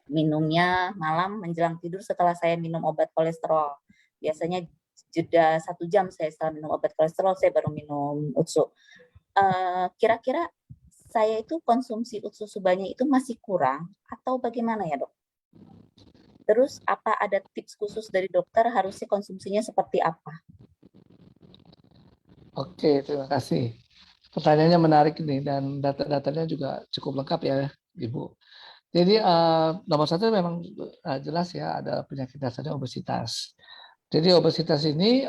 minumnya malam menjelang tidur setelah saya minum obat kolesterol. Biasanya jeda 1 jam saya setelah minum obat kolesterol, saya baru minum Utsu. Kira-kira saya itu konsumsi Utsu Subanya itu masih kurang atau bagaimana ya, Dok? Terus apa ada tips khusus dari dokter harusnya konsumsinya seperti apa? Oke, terima kasih. Pertanyaannya menarik nih dan data-datanya juga cukup lengkap ya, Ibu. Jadi nomor satu memang jelas ya ada penyakit dasarnya obesitas. Jadi obesitas ini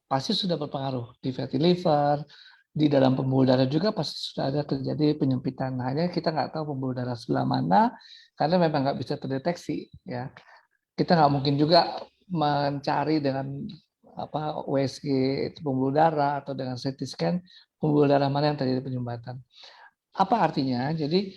pasti sudah berpengaruh di fatty liver, di dalam pembuluh darah juga pasti sudah ada terjadi penyempitan. Hanya kita nggak tahu pembuluh darah sebelah mana karena memang nggak bisa terdeteksi ya. Kita nggak mungkin juga mencari dengan apa USG itu pembuluh darah atau dengan CT scan pembuluh darah mana yang terjadi penyumbatan. Apa artinya? Jadi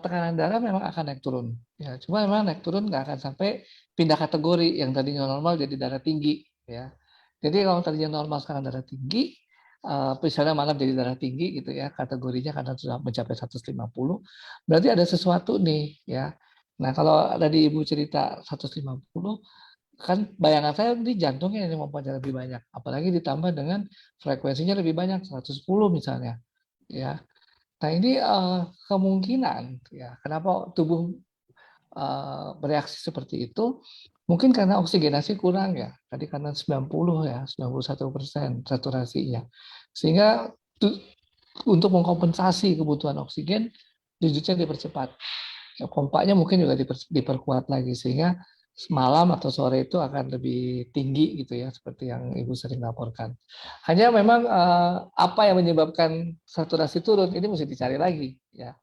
tekanan darah memang akan naik turun. Ya, cuma memang naik turun nggak akan sampai pindah kategori yang tadinya normal jadi darah tinggi. Ya, jadi kalau tadinya normal sekarang darah tinggi, misalnya malam jadi darah tinggi gitu ya, kategorinya karena sudah mencapai 150, berarti ada sesuatu nih ya. Nah kalau tadi Ibu cerita 150, kan bayangan saya ini jantungnya yang memompanya lebih banyak, apalagi ditambah dengan frekuensinya lebih banyak 110 misalnya, ya. Nah ini kemungkinan ya kenapa tubuh bereaksi seperti itu mungkin karena oksigenasi kurang ya tadi karena 90 ya 91% saturasinya sehingga untuk mengkompensasi kebutuhan oksigen jujurnya dipercepat ya, pompanya mungkin juga diperkuat lagi sehingga malam atau sore itu akan lebih tinggi gitu ya seperti yang Ibu sering laporkan. Hanya memang apa yang menyebabkan saturasi turun ini mesti dicari lagi ya,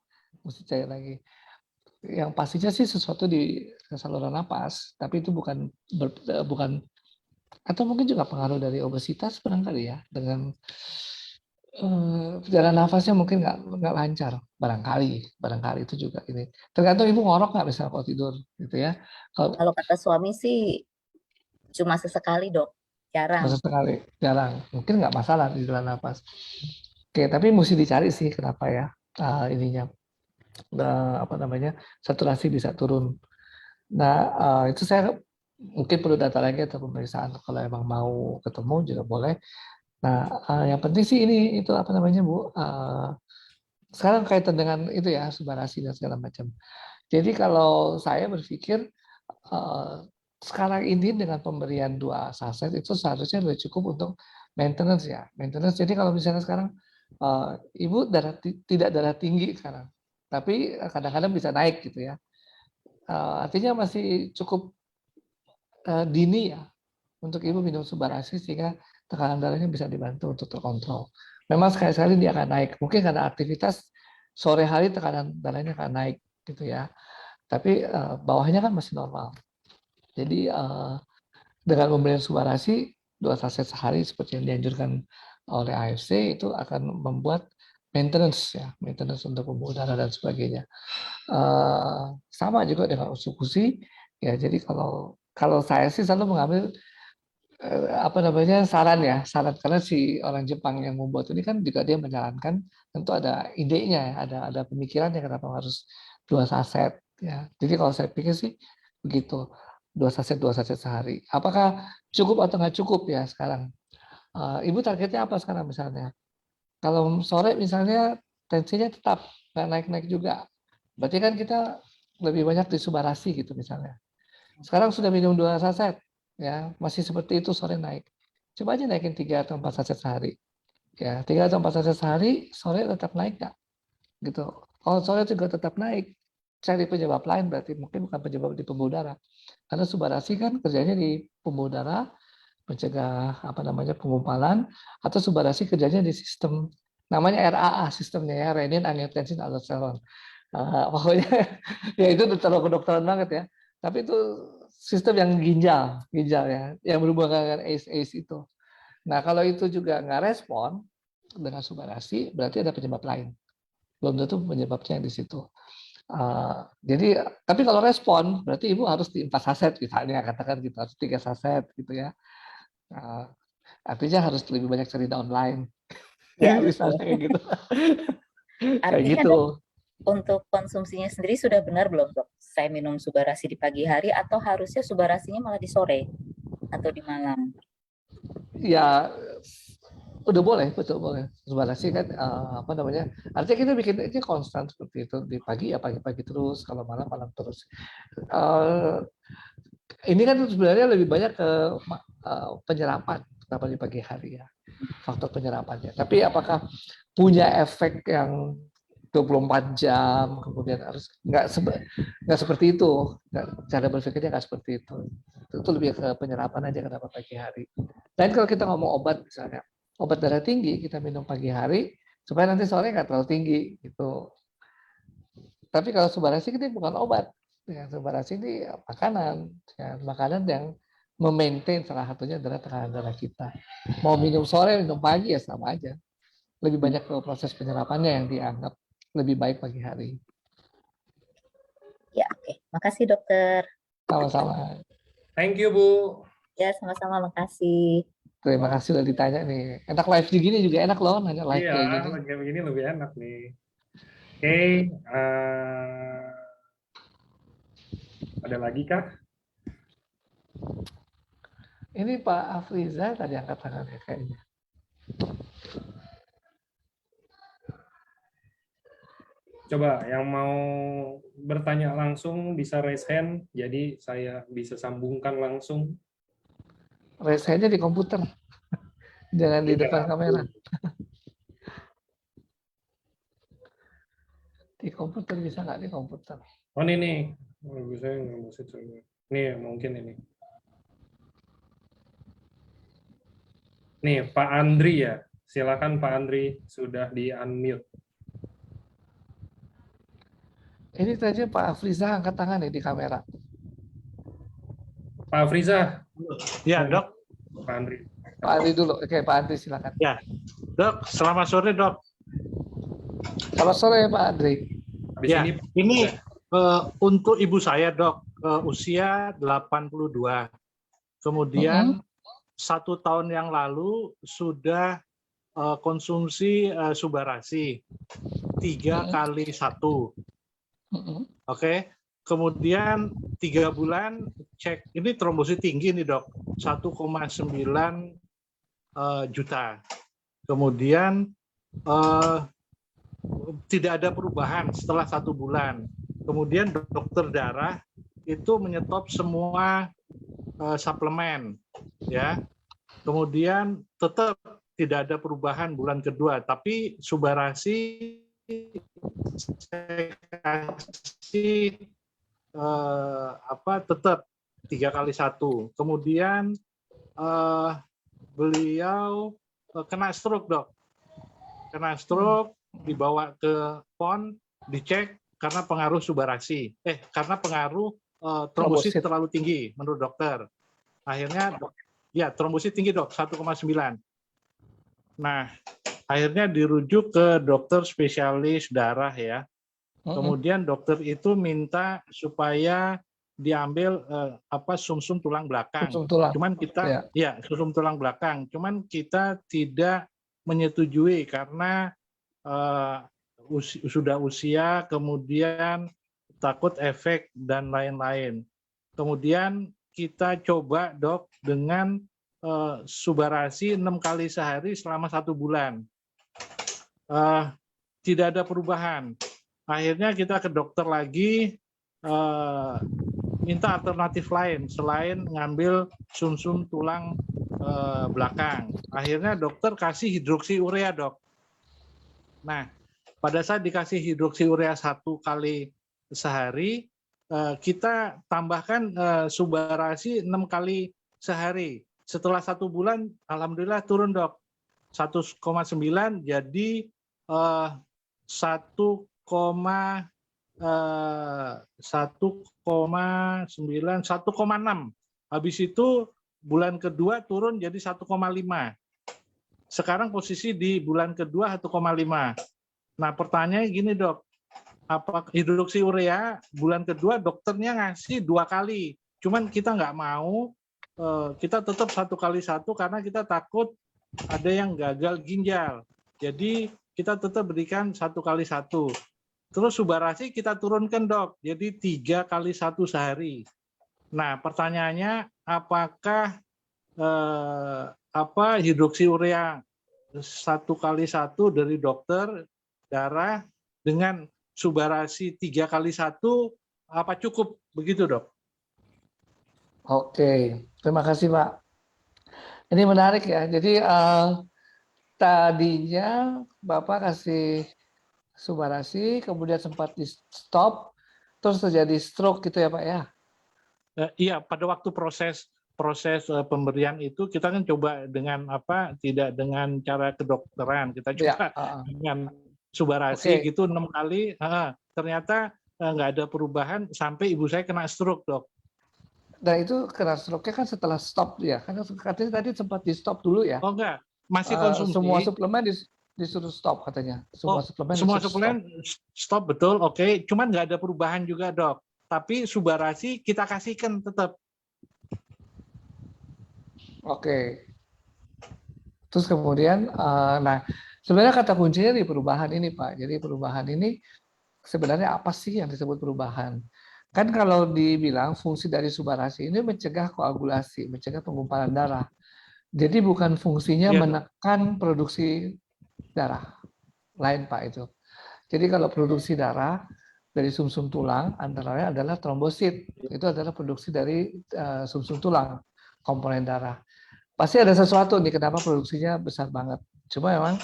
mesti cari lagi. Yang pastinya sih sesuatu di saluran napas, tapi itu bukan atau mungkin juga pengaruh dari obesitas barangkali ya dengan jalan nafasnya mungkin nggak lancar barangkali itu juga ini tergantung ibu ngorok nggak misalnya kalau tidur gitu ya kalau Kalau kata suami sih cuma sesekali, Dok. Jarang. sekali jarang mungkin nggak masalah di jalan nafas. Oke tapi mesti dicari sih kenapa ya ininya apa namanya saturasi bisa turun. Nah itu saya mungkin perlu data lagi atau pemeriksaan kalau emang mau ketemu juga boleh. Nah yang penting sih ini itu apa namanya Bu sekarang kaitan dengan itu ya subarasi dan segala macam. Jadi kalau saya berpikir eh, sekarang ini dengan pemberian 2 saset itu seharusnya sudah cukup untuk maintenance ya. Maintenance. Jadi kalau misalnya sekarang ibu tidak darah tinggi sekarang, tapi kadang-kadang bisa naik gitu ya. Artinya masih cukup dini ya untuk ibu minum subarasi sehingga tekanan darahnya bisa dibantu untuk terkontrol. Memang sekali-sekali dia akan naik. Mungkin karena aktivitas sore hari tekanan darahnya akan naik gitu ya. Tapi bawahnya kan masih normal. Jadi dengan pemberian subarasi 2 saset sehari seperti yang dianjurkan oleh AFC itu akan membuat maintenance ya, maintenance untuk pembuluh darah dan sebagainya. Sama juga dengan usukusi ya. Jadi kalau saya sih selalu mengambil apa namanya saran karena si orang Jepang yang membuat ini kan juga dia menyarankan tentu ada idenya ada pemikirannya kenapa harus 2 saset ya. Jadi kalau saya pikir sih begitu 2 saset sehari. Apakah cukup atau nggak cukup ya sekarang? Ibu targetnya apa sekarang misalnya? Kalau sore misalnya tensinya tetap nggak naik-naik juga, berarti kan kita lebih banyak disubarasi gitu misalnya. Sekarang sudah minum 2 saset, ya masih seperti itu sore naik. Coba aja naikin 3 atau 4 saset sehari. Ya 3 atau 4 saset sehari, sore tetap naik nggak? Gitu. Kalau sore juga tetap naik, cari penyebab lain berarti mungkin bukan penyebab di pembuluh darah. Karena subarasi kan kerjanya di pembuluh darah, mencegah apa namanya pengumpalan, atau subarasi kerjanya di sistem namanya RAA sistemnya ya, renin angiotensin aldosteron. Pokoknya ya itu terlalu kedokteran banget ya. Tapi itu sistem yang ginjal ya, yang berhubungan dengan ACE itu. Nah, kalau itu juga nggak respon dengan subarasi, berarti ada penyebab lain. Belum tentu penyebabnya yang di situ. Jadi, tapi kalau respon, berarti ibu harus di 4 saset misalnya, katakan gitu, harus 3 saset gitu ya. Artinya harus lebih banyak cerita online. Ya, betul. Misalnya kayak gitu. Kayak Artinya gitu. Dok, untuk konsumsinya sendiri sudah benar belum Dok? Saya minum subarasi di pagi hari atau harusnya subarasinya malah di sore atau di malam? Ya, udah boleh, betul boleh. Subarasi kan apa namanya? Artinya kita bikin aja konstan seperti itu, di pagi ya pagi-pagi terus, kalau malam malam terus. Ini kan sebenarnya lebih banyak ke penyerapan kenapa di pagi hari ya, faktor penyerapannya. Tapi apakah punya efek yang 24 jam kemudian harus nggak seperti itu, cara berpikirnya nggak seperti itu lebih ke penyerapan aja kenapa pagi hari. Dan kalau kita ngomong obat misalnya obat darah tinggi kita minum pagi hari supaya nanti sore nggak terlalu tinggi gitu. Tapi kalau subarasi ini bukan obat, ya, subarasi ini makanan, ya, makanan yang memaintain salah satunya adalah tekanan darah kita. Mau minum sore, minum pagi ya sama aja. Lebih banyak ke proses penyerapannya yang dianggap lebih baik pagi hari. Ya, oke. Makasih dokter. Sama-sama. Thank you, Bu. Ya, sama-sama. Makasih. Terima kasih udah ditanya nih. Enak live di gini juga enak loh, nanya live Iya, kayak gini. lagi begini lebih enak nih. Oke, ada lagi kah? Ini Pak Afriza tadi angkat tangannya kayaknya. Coba yang mau bertanya langsung bisa raise hand, jadi saya bisa sambungkan langsung. Raise hand-nya di komputer, jangan di Iya. depan kamera. Di komputer bisa nggak di komputer? Oh ini nih, bisa nggak bisa coba. Nih mungkin ini. Nih Pak Andri ya, silakan Pak Andri sudah di unmute. Ini tadi Pak Afriza angkat tangan nih di kamera. Pak Friza. Ya, Dok. Pak Andri. Pak Andri dulu. Oke, Pak Andri silakan. Ya, Dok. Selamat sore, Dok. Selamat sore Pak Andri. Habis Ya, ini ini untuk ibu saya, Dok, usia 82. Kemudian 1 tahun yang lalu sudah konsumsi subarasi 3 kali 1. Oke. Kemudian 3 bulan cek, ini trombosit tinggi nih dok, 1,9 juta. Kemudian tidak ada perubahan setelah 1 bulan. Kemudian dokter darah itu menyetop semua suplemen, ya. Kemudian tetap tidak ada perubahan bulan kedua, tapi subarasi saya kasih tetap 3 kali 1. Kemudian beliau kena stroke dok, dibawa ke PON, dicek karena pengaruh subarasi, karena pengaruh trombosit terlalu tinggi menurut dokter. Akhirnya ya trombosit tinggi dok 1,9. Nah akhirnya dirujuk ke dokter spesialis darah ya. Kemudian dokter itu minta supaya diambil sumsum tulang belakang. Cuman kita sumsum tulang belakang. Cuman kita tidak menyetujui karena sudah usia, kemudian takut efek dan lain-lain. Kemudian kita coba dok dengan subarasi 6 kali sehari selama 1 bulan. Tidak ada perubahan. Akhirnya kita ke dokter lagi, minta alternatif lain selain ngambil sumsum tulang belakang. Akhirnya dokter kasih hidroksiurea dok. Nah pada saat dikasih hidroksiurea 1 kali sehari, kita tambahkan subarasi 6 kali sehari. Setelah 1 bulan, alhamdulillah turun dok, 1,9 jadi 1,9, 1,6. Habis itu bulan kedua turun jadi 1,5. sekarang posisi di bulan kedua 1,5. Nah, pertanyaannya gini dok, apa hidroksiurea bulan kedua dokternya ngasih 2 kali, cuman kita nggak mau, kita tetap 1 kali 1 karena kita takut ada yang gagal ginjal. Jadi kita tetap berikan 1 kali 1. Terus Subarasi kita turunkan dok, jadi 3 kali 1 sehari. Nah, pertanyaannya apakah hidroksiurea 1 kali 1 dari dokter darah dengan Subarasi 3 kali 1 apa cukup begitu dok? Oke, terima kasih Pak. Ini menarik ya. Jadi tadinya Bapak kasih Subarasi, kemudian sempat di stop, terus terjadi stroke gitu ya Pak ya? Iya, pada waktu proses pemberian itu kita kan coba dengan tidak dengan cara kedokteran, kita coba dengan Subarasi gitu 6 kali, ternyata nggak ada perubahan sampai ibu saya kena stroke dok. Nah itu kena stroke-nya kan setelah stop ya, kan katanya tadi sempat di stop dulu ya? Oh enggak, masih konsumsi. Semua suplemen disuruh stop katanya. Semua suplemen stop betul, oke. Cuman nggak ada perubahan juga dok. Tapi Subarasi kita kasihkan tetap. Oke. Terus kemudian, nah sebenarnya kata kuncinya di perubahan ini Pak. Jadi perubahan ini sebenarnya apa sih yang disebut perubahan? Kan kalau dibilang fungsi dari Subarasi ini mencegah koagulasi, mencegah penggumpalan darah. Jadi bukan fungsinya menekan produksi darah. Lain Pak itu. Jadi kalau produksi darah dari sumsum tulang antara lain adalah trombosit. Itu adalah produksi dari sumsum tulang, komponen darah. Pasti ada sesuatu nih kenapa produksinya besar banget. Cuma memang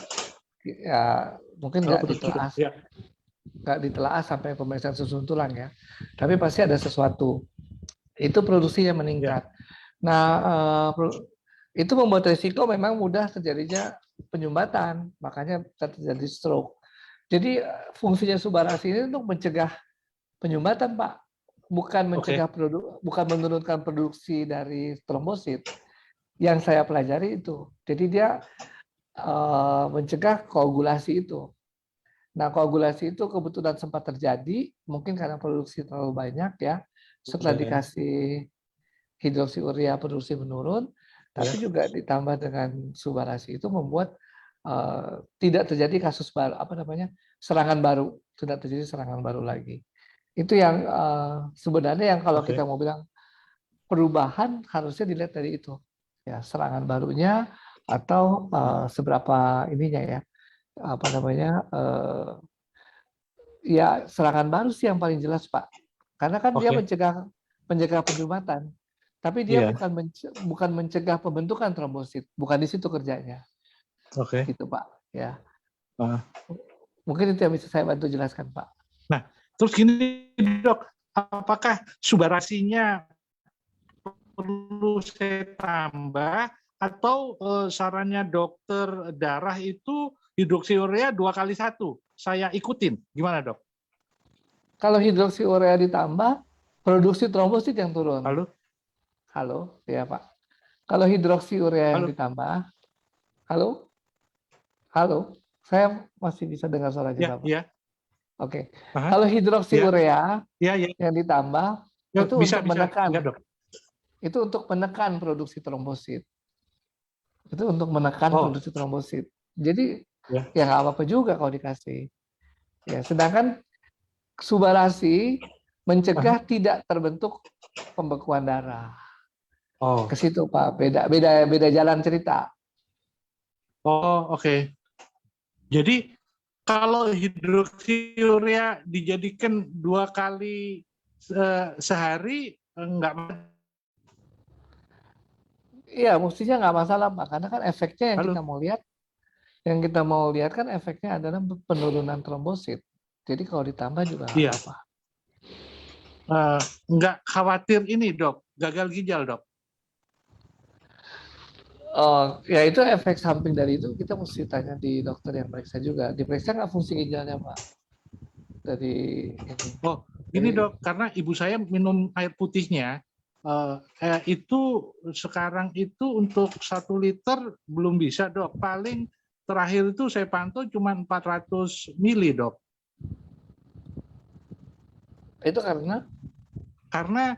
ya mungkin nggak ditelaah sampai pemeriksaan sumsum tulang ya. Tapi pasti ada sesuatu. Itu produksinya meningkat. Nah, itu membuat risiko memang mudah terjadinya penyumbatan, makanya terjadi stroke. Jadi fungsinya Subarasi ini untuk mencegah penyumbatan, Pak. Bukan mencegah bukan menurunkan produksi dari trombosit. Yang saya pelajari itu. Jadi dia mencegah koagulasi itu. Nah, koagulasi itu kebetulan sempat terjadi, mungkin karena produksi terlalu banyak ya. Setelah dikasih hidroksiurea produksi menurun, tapi juga ditambah dengan Subarasi itu membuat tidak terjadi kasus baru, serangan baru, tidak terjadi serangan baru lagi. Itu yang sebenarnya yang kalau kita mau bilang perubahan harusnya dilihat dari itu. Ya, serangan barunya atau seberapa ininya ya, ya serangan baru sih yang paling jelas Pak, karena kan dia mencegah penyumbatan, tapi dia bukan mencegah pembentukan trombosit, bukan di situ kerjanya. Gitu Pak ya. Mungkin itu yang bisa saya bantu jelaskan Pak. Nah terus gini dok, apakah Subarasinya perlu saya tambah atau sarannya dokter darah itu hidroksiurea 2 kali 1 saya ikutin, gimana dok? Kalau hidroksiurea ditambah, produksi trombosit yang turun. Halo, ya Pak. Kalau hidroksiurea yang ditambah, halo, saya masih bisa dengar suaranya Bapak. Iya. Oke. Kalau hidroksiurea yang ditambah itu untuk menekan. Itu untuk menekan produksi trombosit. Itu untuk menekan produksi trombosit. Jadi ya nggak apa-apa juga kalau dikasih. Ya, sedangkan Subarasi mencegah tidak terbentuk pembekuan darah. Ke situ Pak, beda jalan cerita. Jadi kalau hidroksiurea dijadikan 2 kali sehari enggak? Iya, mestinya nggak masalah Pak, karena kan efeknya yang kita mau lihat kan efeknya adalah penurunan trombosit. Jadi kalau ditambah juga nggak apa-apa. Nggak khawatir ini dok, gagal ginjal dok? Ya itu efek samping dari itu kita mesti tanya di dokter yang periksa juga. Diperiksa nggak fungsi ginjalnya Pak? Dari ini. Gini dok, karena ibu saya minum air putihnya Itu sekarang itu untuk 1 liter belum bisa, Dok. Paling terakhir itu saya pantau cuma 400 mili, Dok. Itu karena Karena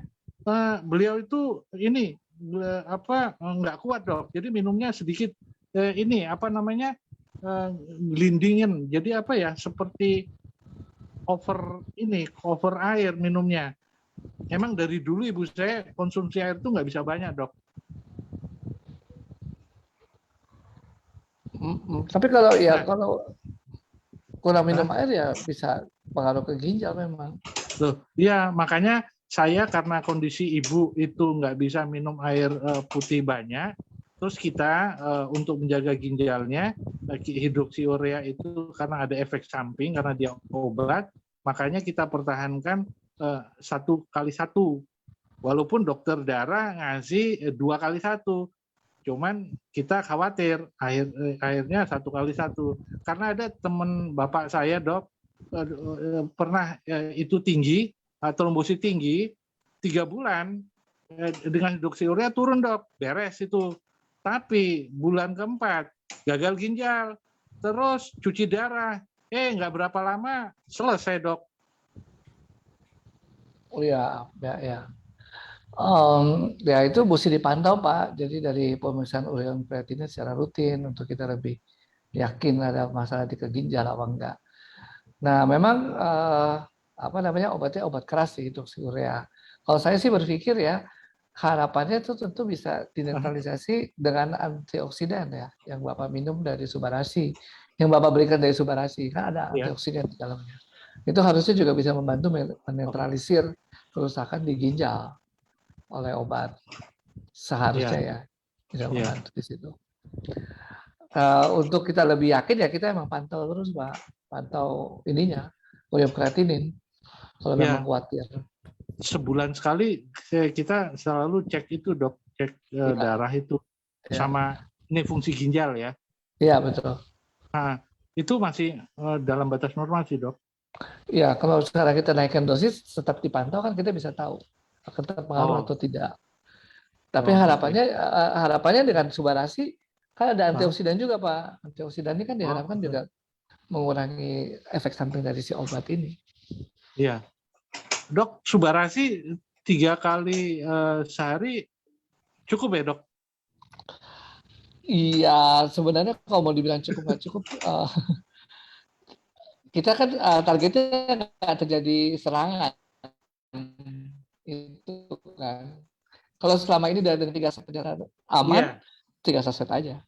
beliau itu ini nggak kuat, Dok. Jadi minumnya sedikit gelindingin. Jadi seperti over air minumnya. Emang dari dulu ibu saya konsumsi air itu nggak bisa banyak, Dok. Tapi kalau Nah. kalau kurang minum air ya bisa pengaruh ke ginjal memang. Loh, ya makanya saya karena kondisi ibu itu nggak bisa minum air putih banyak, terus kita untuk menjaga ginjalnya, hidroksiurea itu karena ada efek samping karena dia obat, makanya kita pertahankan 1x1. Walaupun dokter darah ngasih 2x1, cuman kita khawatir akhirnya 1x1 karena ada teman bapak saya, Dok, pernah itu tinggi, trombosit tinggi, 3 bulan dengan hidroksiurea turun, Dok, beres itu. Tapi bulan keempat gagal ginjal, terus cuci darah, nggak berapa lama selesai, Dok. Oh ya. Ya itu mesti dipantau, Pak. Jadi dari pemeriksaan urea kreatinin secara rutin untuk kita lebih yakin ada masalah di ginjal apa enggak. Nah, memang obatnya obat keras sih hidroksiurea. Kalau saya sih berpikir ya harapannya itu tentu bisa dinetralisasi dengan antioksidan ya yang Bapak minum dari Subarashi, yang Bapak berikan dari Subarashi kan ada antioksidan di dalamnya. Itu harusnya juga bisa membantu menetralisir kerusakan di ginjal oleh obat. Seharusnya ya bisa membantu di situ. Untuk kita lebih yakin ya kita emang pantau terus, Pak. Pantau ininya, urea kreatinin kalau memang khawatir. Sebulan sekali kita selalu cek itu, Dok, cek darah itu sama ini fungsi ginjal ya. Iya, betul. Nah, itu masih dalam batas normal sih, Dok. Ya, kalau sekarang kita naikkan dosis, tetap dipantau kan kita bisa tahu akan terpengaruh atau tidak. Tapi harapannya dengan Subarashi kan ada antioksidan juga, Pak. Antioksidan ini kan diharapkan juga mengurangi efek samping dari si obat ini. Iya, Dok. Subarashi 3 kali sehari cukup ya, Dok? Iya, sebenarnya kalau mau dibilang cukup nggak cukup. Kita kan targetnya nggak terjadi serangan itu kan. Kalau selama ini dari 3 saset aman, 3 saset aja.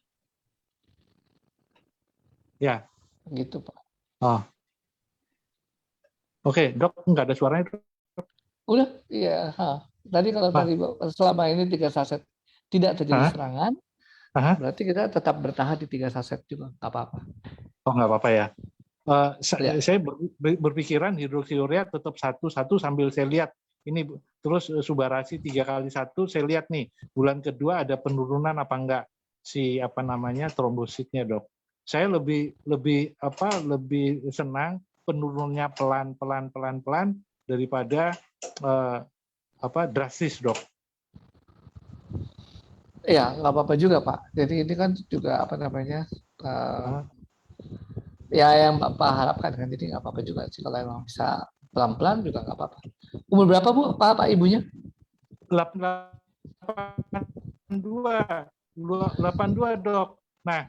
Ya. Gitu, Pak. Oke, Dok, nggak ada suaranya. Udah, iya. Tadi kalau tadi selama ini 3 saset tidak terjadi serangan, berarti kita tetap bertahan di 3 saset juga, nggak apa-apa. Oh, nggak apa-apa ya. Saya berpikiran hidroksiurea tetap 1 sambil saya lihat ini terus Subarashi 3 kali 1 saya lihat nih bulan kedua ada penurunan apa enggak trombositnya, Dok. Saya lebih senang penurunannya pelan daripada drastis, Dok. Iya, nggak apa-apa juga, Pak. Jadi ini kan juga ya yang Bapak harapkan kan, jadi nggak apa-apa juga sih kalau emang bisa pelan-pelan juga nggak apa-apa. Umur berapa, Bu? Pak ibunya? 82, Dok. Nah,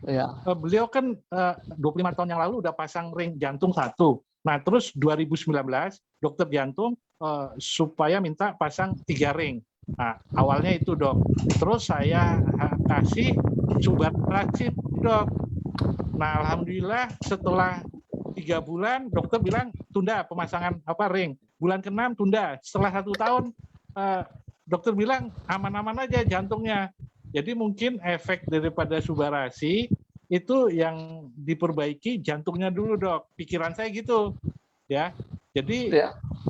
beliau kan 25 tahun yang lalu udah pasang ring jantung 1. Nah, terus 2019 dokter jantung supaya minta pasang 3 ring. Nah, awalnya itu, Dok. Terus saya kasih Subarashi, Dok. Nah, alhamdulillah setelah 3 bulan dokter bilang tunda pemasangan ring. Bulan ke-6 tunda. Setelah 1 tahun dokter bilang aman-aman aja jantungnya. Jadi mungkin efek daripada Subarashi itu yang diperbaiki jantungnya dulu, Dok. Pikiran saya gitu. Ya. Jadi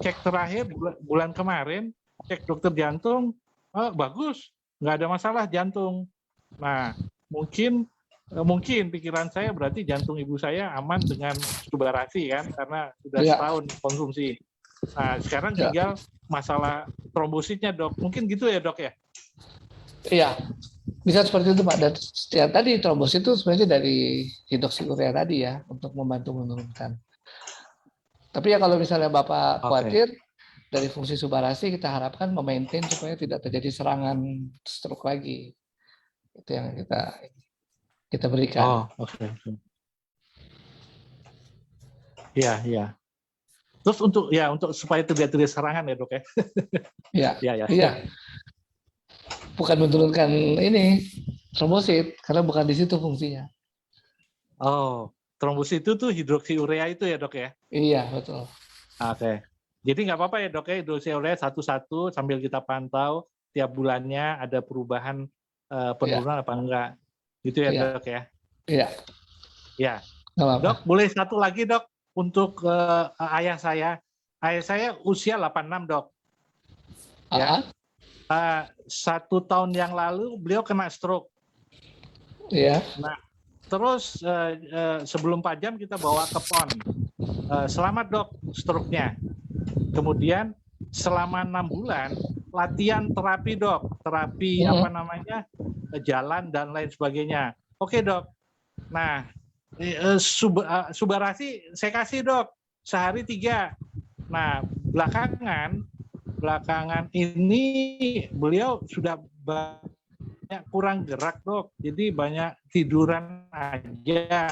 cek terakhir bulan kemarin, cek dokter jantung, bagus, nggak ada masalah jantung. Nah, mungkin pikiran saya berarti jantung ibu saya aman dengan Subarashi kan, karena sudah setahun konsumsi. Nah, sekarang Ya. tinggal masalah trombositnya, Dok. Mungkin gitu ya, Dok ya? Iya, bisa seperti itu Pak. Dan ya, tadi trombosit itu sebenarnya dari hidroksiurea tadi ya untuk membantu menurunkan. Tapi ya kalau misalnya Bapak Oke. khawatir dari fungsi subarasi kita harapkan memaintain supaya tidak terjadi serangan stroke lagi. Itu yang kita berikan. Oh, oke. Iya, iya. Terus untuk supaya tidak terjadi serangan ya, Dok ya? Ya, Iya, ya. iya. Bukan menurunkan ini trombosit karena bukan di situ fungsinya. Oh, trombosit itu tuh hidroksiurea itu ya, Dok ya? Iya, betul. Oke. Jadi nggak apa-apa ya, Dok ya, hidroksiurea satu-satu sambil kita pantau tiap bulannya ada perubahan Iya, penurunan apa enggak. Gitu ya, iya, Dok ya? iya. Ya. Nggak apa-apa. Dok, boleh satu lagi, Dok, untuk ayah saya. Ayah saya usia 86, Dok. Ya. Ah, 1 tahun yang lalu beliau kena stroke. iya. Nah, terus sebelum 4 jam kita bawa ke PON. Selamat, Dok, stroke-nya. Kemudian selama 6 bulan latihan terapi, Dok. Terapi apa namanya? Jalan dan lain sebagainya. Oke, Dok. Nah, subarasi saya kasih, Dok. Sehari 3. Nah, belakangan ini beliau sudah banyak kurang gerak, Dok. Jadi banyak tiduran aja.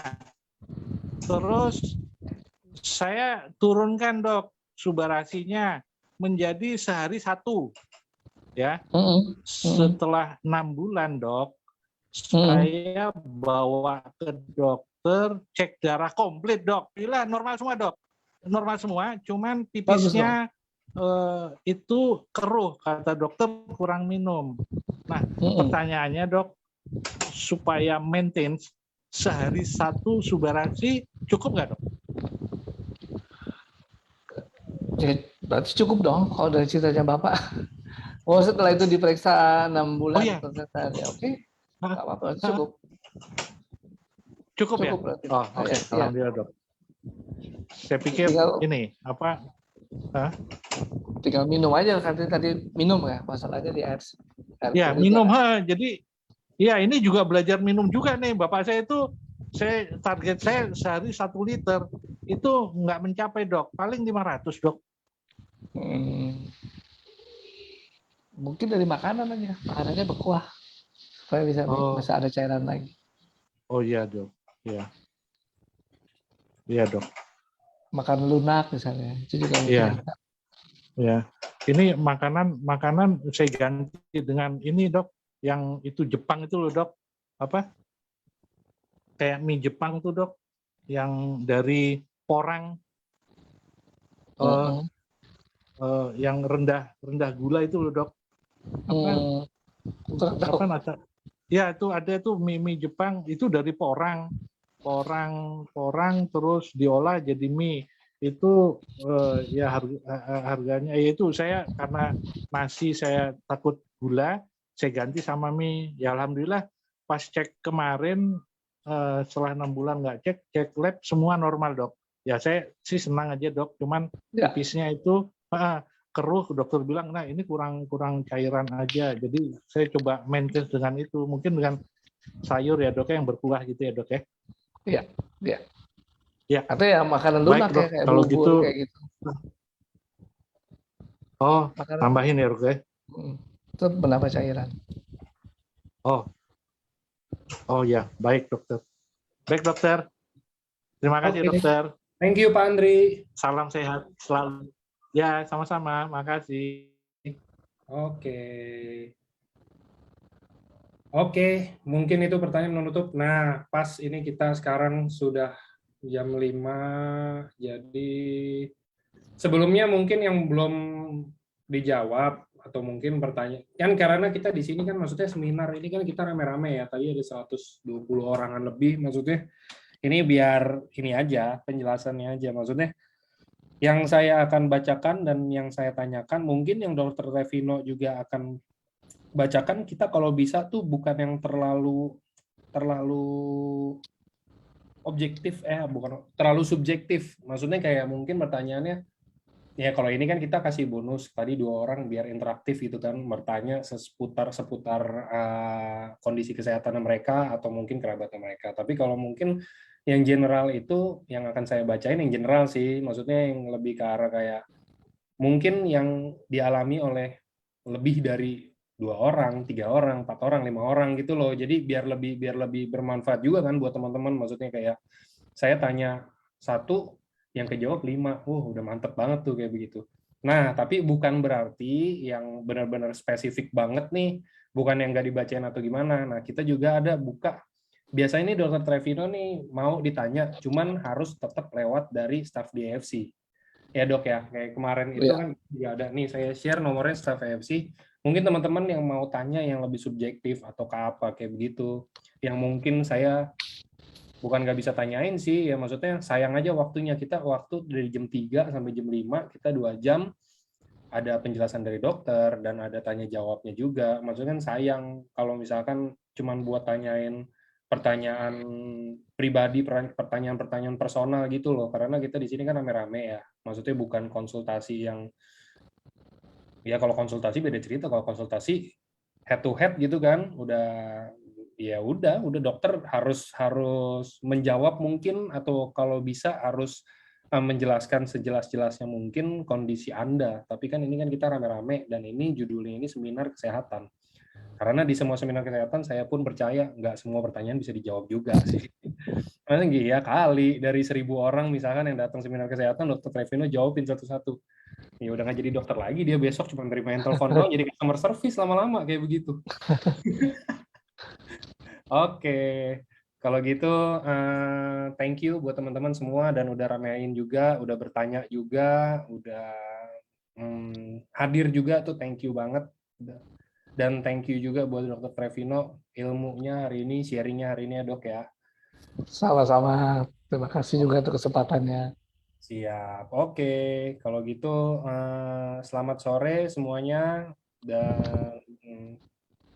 Terus saya turunkan, Dok, subarasinya menjadi sehari 1. Ya. Setelah 6 bulan, Dok, saya bawa ke dokter, cek darah komplit, Dok. Bila normal semua, Dok. Normal semua, cuman tipisnya itu keruh, kata dokter kurang minum. Nah, pertanyaannya, Dok, supaya maintain sehari 1 subarasi cukup nggak, Dok? Ya, berarti cukup dong kalau dari ceritanya Bapak. Oh, setelah itu diperiksa 6 bulan, Oh iya. ternyata ya oke. Nggak apa-apa, cukup. Cukup ya? Berarti. Oh, oke. Ya. Alhamdulillah, Dok. Saya pikir ini apa? Tinggal minum aja, tadi minum ya, masalahnya di air. Ya, minum. Jadi ya ini juga belajar minum juga nih. Bapak saya itu target saya sehari 1 liter. Itu nggak mencapai, Dok. Paling 500, Dok. Mungkin dari makanan aja. Makanannya berkuah. Supaya bisa ada cairan lagi. Oh iya, Dok. Iya. Iya, Dok. Makan lunak misalnya. Itu juga Iya. Ya. Ini makanan saya ganti dengan ini, Dok. Yang itu Jepang itu loh, Dok. Apa? Kayak mie Jepang tuh, Dok. Yang dari porang. Yang rendah gula itu loh, Dok. Apa nasa? Ya, itu ada tuh mie Jepang itu dari porang terus diolah jadi mie. Itu ya harganya yaitu saya karena nasi saya takut gula, saya ganti sama mie. Ya alhamdulillah pas cek kemarin setelah 6 bulan nggak cek lab semua normal, Dok. Ya saya sih senang aja, Dok. Cuman tipisnya itu keruh, dokter bilang, nah ini kurang cairan aja. Jadi saya coba maintain dengan itu. Mungkin dengan sayur ya, Dok, yang berkuah gitu ya, Dok ya. Iya, iya. Ya. Atau ya makanan lunak ya, kayak kalau bubur gitu, kayak gitu. Oh, makanan, tambahin ya, Dok ya. Itu menambah cairan. Oh ya, baik, Dokter. Baik, Dokter. Terima kasih, Dokter. Thank you, Pak Andri. Salam sehat selalu. Ya, sama-sama. Makasih. Oke, mungkin itu pertanyaan menutup. Nah, pas ini kita sekarang sudah jam 5, jadi sebelumnya mungkin yang belum dijawab atau mungkin pertanyaan, kan karena kita di sini kan maksudnya seminar ini kan kita rame-rame ya, tadi ada 120 orangan lebih, maksudnya ini biar ini aja, penjelasannya aja, maksudnya yang saya akan bacakan dan yang saya tanyakan, mungkin yang Dr. Tevino juga akan bacakan, kita kalau bisa tuh bukan yang terlalu objektif, bukan terlalu subjektif. Maksudnya kayak mungkin pertanyaannya Ya kalau ini kan kita kasih bonus tadi 2 orang biar interaktif gitu kan, bertanya seputar kondisi kesehatan mereka atau mungkin kerabatnya mereka. Tapi kalau mungkin yang general itu yang akan saya bacain yang general sih, maksudnya yang lebih ke arah kayak mungkin yang dialami oleh lebih dari 2 orang, 3 orang, 4 orang, 5 orang gitu loh. Jadi biar lebih bermanfaat juga kan buat teman-teman. Maksudnya kayak saya tanya 1, yang kejawab 5. Udah mantep banget tuh kayak begitu. Nah, tapi bukan berarti yang benar-benar spesifik banget nih, bukan yang nggak dibacain atau gimana. Nah, kita juga ada buka. Biasanya ini Dokter Trevino nih mau ditanya, cuman harus tetap lewat dari staff DFC. Ya dok ya, kayak kemarin itu Ya, kan juga ada nih, saya share nomornya staff AFC. Mungkin teman-teman yang mau tanya yang lebih subjektif atau ke apa kayak begitu, yang mungkin saya bukan nggak bisa tanyain sih, ya maksudnya sayang aja waktunya, kita waktu dari jam 3 sampai jam 5, kita 2 jam, ada penjelasan dari dokter, dan ada tanya jawabnya juga. Maksudnya kan sayang kalau misalkan cuman buat tanyain pertanyaan pribadi, pertanyaan-pertanyaan personal gitu loh, karena kita di sini kan rame-rame ya. Maksudnya bukan konsultasi yang, ya kalau konsultasi beda cerita, kalau konsultasi head to head gitu kan, udah dokter harus menjawab mungkin, atau kalau bisa harus menjelaskan sejelas-jelasnya mungkin kondisi Anda. Tapi kan ini kan kita rame-rame, dan ini judulnya ini seminar kesehatan. Karena di semua seminar kesehatan saya pun percaya nggak semua pertanyaan bisa dijawab juga sih. Karena ya kali dari 1.000 orang misalkan yang datang seminar kesehatan, Dokter Trevino jawabin satu-satu. Ya udah nggak jadi dokter lagi, dia besok cuma terima telepon doang, jadi customer service lama-lama kayak begitu. Oke, kalau gitu thank you buat teman-teman semua, dan udah ramein juga, udah bertanya juga, udah hadir juga tuh, thank you banget. Dan thank you juga buat Dokter Trevino ilmunya hari ini, sharingnya hari ini ya dok ya. sama-sama. Terima kasih juga untuk kesempatannya. Siap, oke. Kalau gitu selamat sore semuanya, dan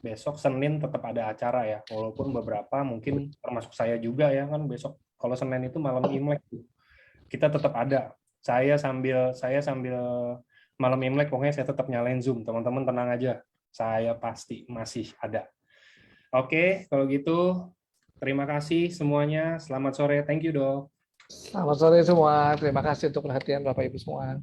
besok Senin tetap ada acara ya, walaupun beberapa mungkin termasuk saya juga ya kan, besok kalau Senin itu malam Imlek kita tetap ada. Saya sambil malam Imlek pokoknya saya tetap nyalain Zoom. Teman-teman tenang aja, saya pasti masih ada. Oke, kalau gitu terima kasih semuanya. Selamat sore. Thank you, Dok. Selamat sore semua. Terima kasih untuk perhatian Bapak Ibu semua.